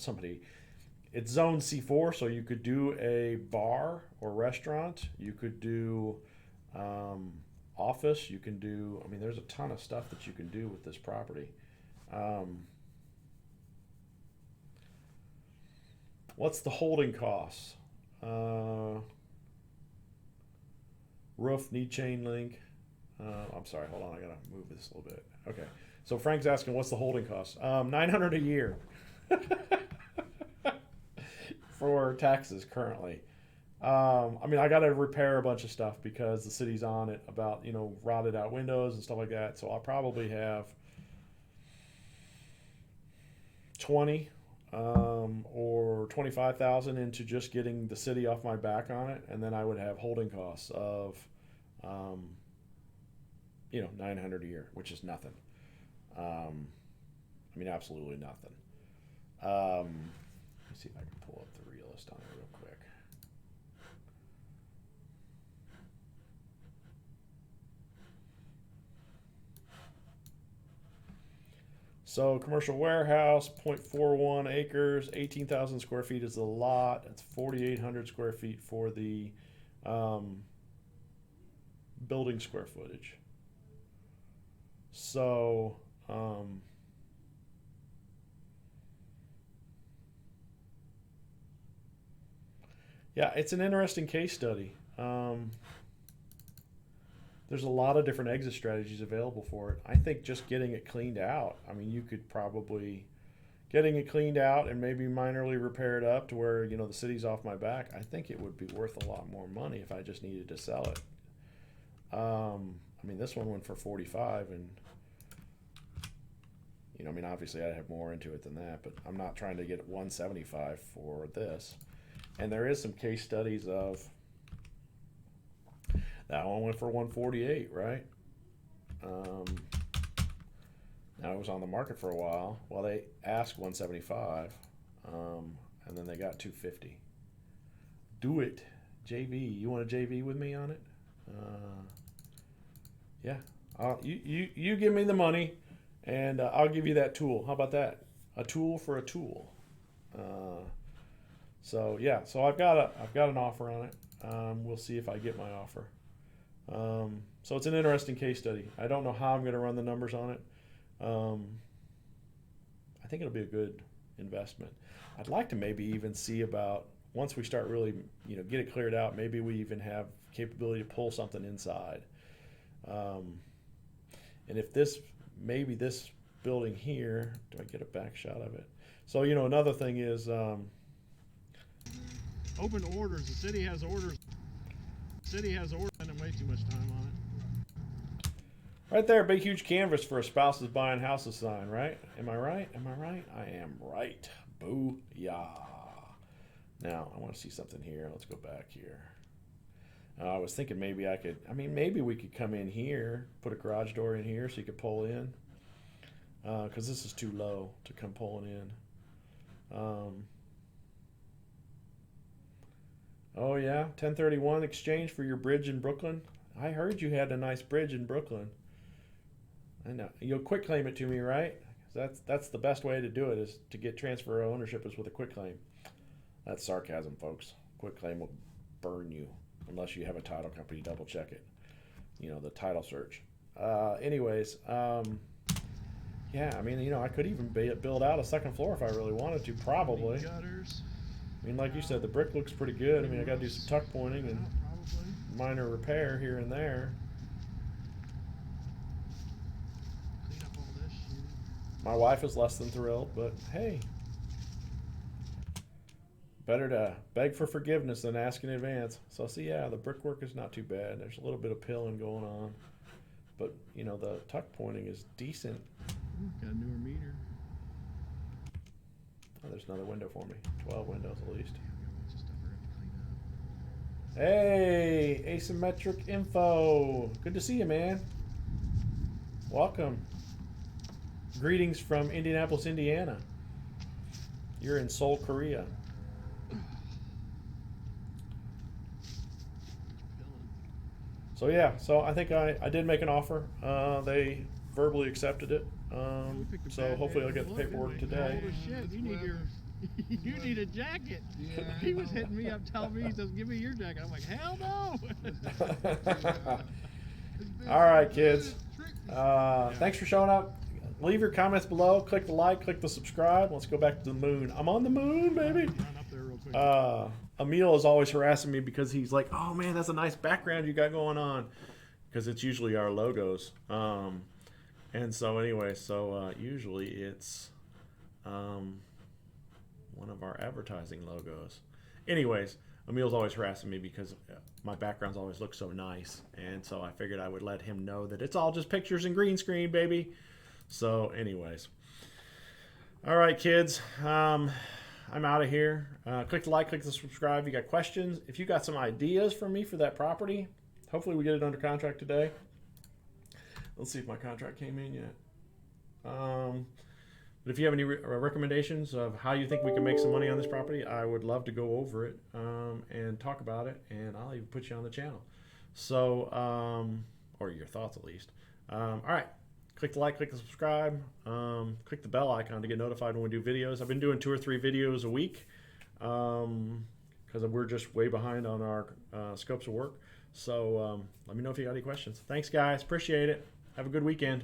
It's zone C4, so you could do a bar or restaurant. You could do office. You can do, there's a ton of stuff that you can do with this property. What's the holding costs? Roof, need chain link. I'm sorry, hold on, I gotta move this a little bit. Okay, so Frank's asking, what's the holding cost? $900 a year. For taxes currently. I got to repair a bunch of stuff because the city's on it about, rotted out windows and stuff like that. So I'll probably have 20 or 25,000 into just getting the city off my back on it. And then I would have holding costs of, $900 a year, which is nothing. Absolutely nothing. Let me see if I can pull up the realist on it real quick. So commercial warehouse, 0.41 acres, 18,000 square feet is the lot. It's 4,800 square feet for the building square footage. So Yeah, it's an interesting case study. There's a lot of different exit strategies available for it. I think just getting it cleaned out, I mean, you could probably getting it cleaned out and maybe minorly repair it up to where, you know, the city's off my back. I think it would be worth a lot more money if I just needed to sell it. I mean, this one went for 45, and you know, I mean, obviously I'd have more into it than that, but I'm not trying to get 175 for this. And there is some case studies of that one went for 148, right? Now it was on the market for a while. Well, they asked 175, and then they got 250. Do it, JV. You want a JV with me on it? Yeah. You give me the money, and I'll give you that tool. How about that? A tool for a tool. So yeah. So I've got an offer on it. We'll see if I get my offer. So it's an interesting case study. I don't know how I'm going to run the numbers on it. I think it'll be a good investment. I'd like to maybe even see about, once we start really, you know, get it cleared out, maybe we even have capability to pull something inside. And if maybe this building here, do I get a back shot of it? So, you know, another thing is, Open orders. The city has orders. Spending way too much time on it. right there, big huge canvas for a spouses buying houses sign, right? Am I right? I am right. Booyah. Now, I want to see something here. Let's go back here. I was thinking maybe maybe we could come in here, put a garage door in here so you could pull in. Because this is too low to come pulling in. Oh yeah, 1031 exchange for your bridge in Brooklyn. I heard you had a nice bridge in Brooklyn. I know. You'll quick claim it to me, right? That's the best way to do it, is to get transfer of ownership is with a quick claim. That's sarcasm, folks. Quick claim will burn you unless you have a title company. Double check it. You know, the title search. Anyways, yeah, I mean, you know, I could even build out a second floor if I really wanted to, probably. Gutters. I mean, like you said, the brick looks pretty good. I mean, I got to do some tuck pointing and minor repair here and there. Clean up all this shit. My wife is less than thrilled, but hey, better to beg for forgiveness than ask in advance. So see, yeah, the brickwork is not too bad. There's a little bit of pilling going on, but you know, the tuck pointing is decent. Ooh, got a newer meter. Oh, there's another window for me. 12 windows at least. Damn, got a bunch of stuff we're gonna have to clean up. Hey, asymmetric info. Good to see you, man. Welcome. Greetings from Indianapolis, Indiana. You're in Seoul, Korea. So yeah, so I think I did make an offer. They verbally accepted it. So hopefully I'll get the paperwork today. Holy shit, you need you need a jacket. Yeah. He was hitting me up telling me, he says, give me your jacket. I'm like, hell no. All right, kids. Thanks for showing up. Leave your comments below. Click the like, click the subscribe. Let's go back to the moon. I'm on the moon, baby. Run up there real quick. Emil is always harassing me because he's like, oh man, that's a nice background you got going on. Because it's usually our logos. And so anyway, usually it's one of our advertising logos. Anyways, Emil's always harassing me because my backgrounds always look so nice. And so I figured I would let him know that it's all just pictures and green screen, baby. So anyways. All right, kids. I'm out of here. Click the like, click the subscribe if you got questions. If you got some ideas for me for that property, hopefully we get it under contract today. Let's see if my contract came in yet. But if you have any recommendations of how you think we can make some money on this property, I would love to go over it and talk about it, and I'll even put you on the channel. So, or your thoughts at least. All right. Click the like, click the subscribe, click the bell icon to get notified when we do videos. I've been doing 2 or 3 videos a week because we're just way behind on our scopes of work. So let me know if you got any questions. Thanks, guys. Appreciate it. Have a good weekend.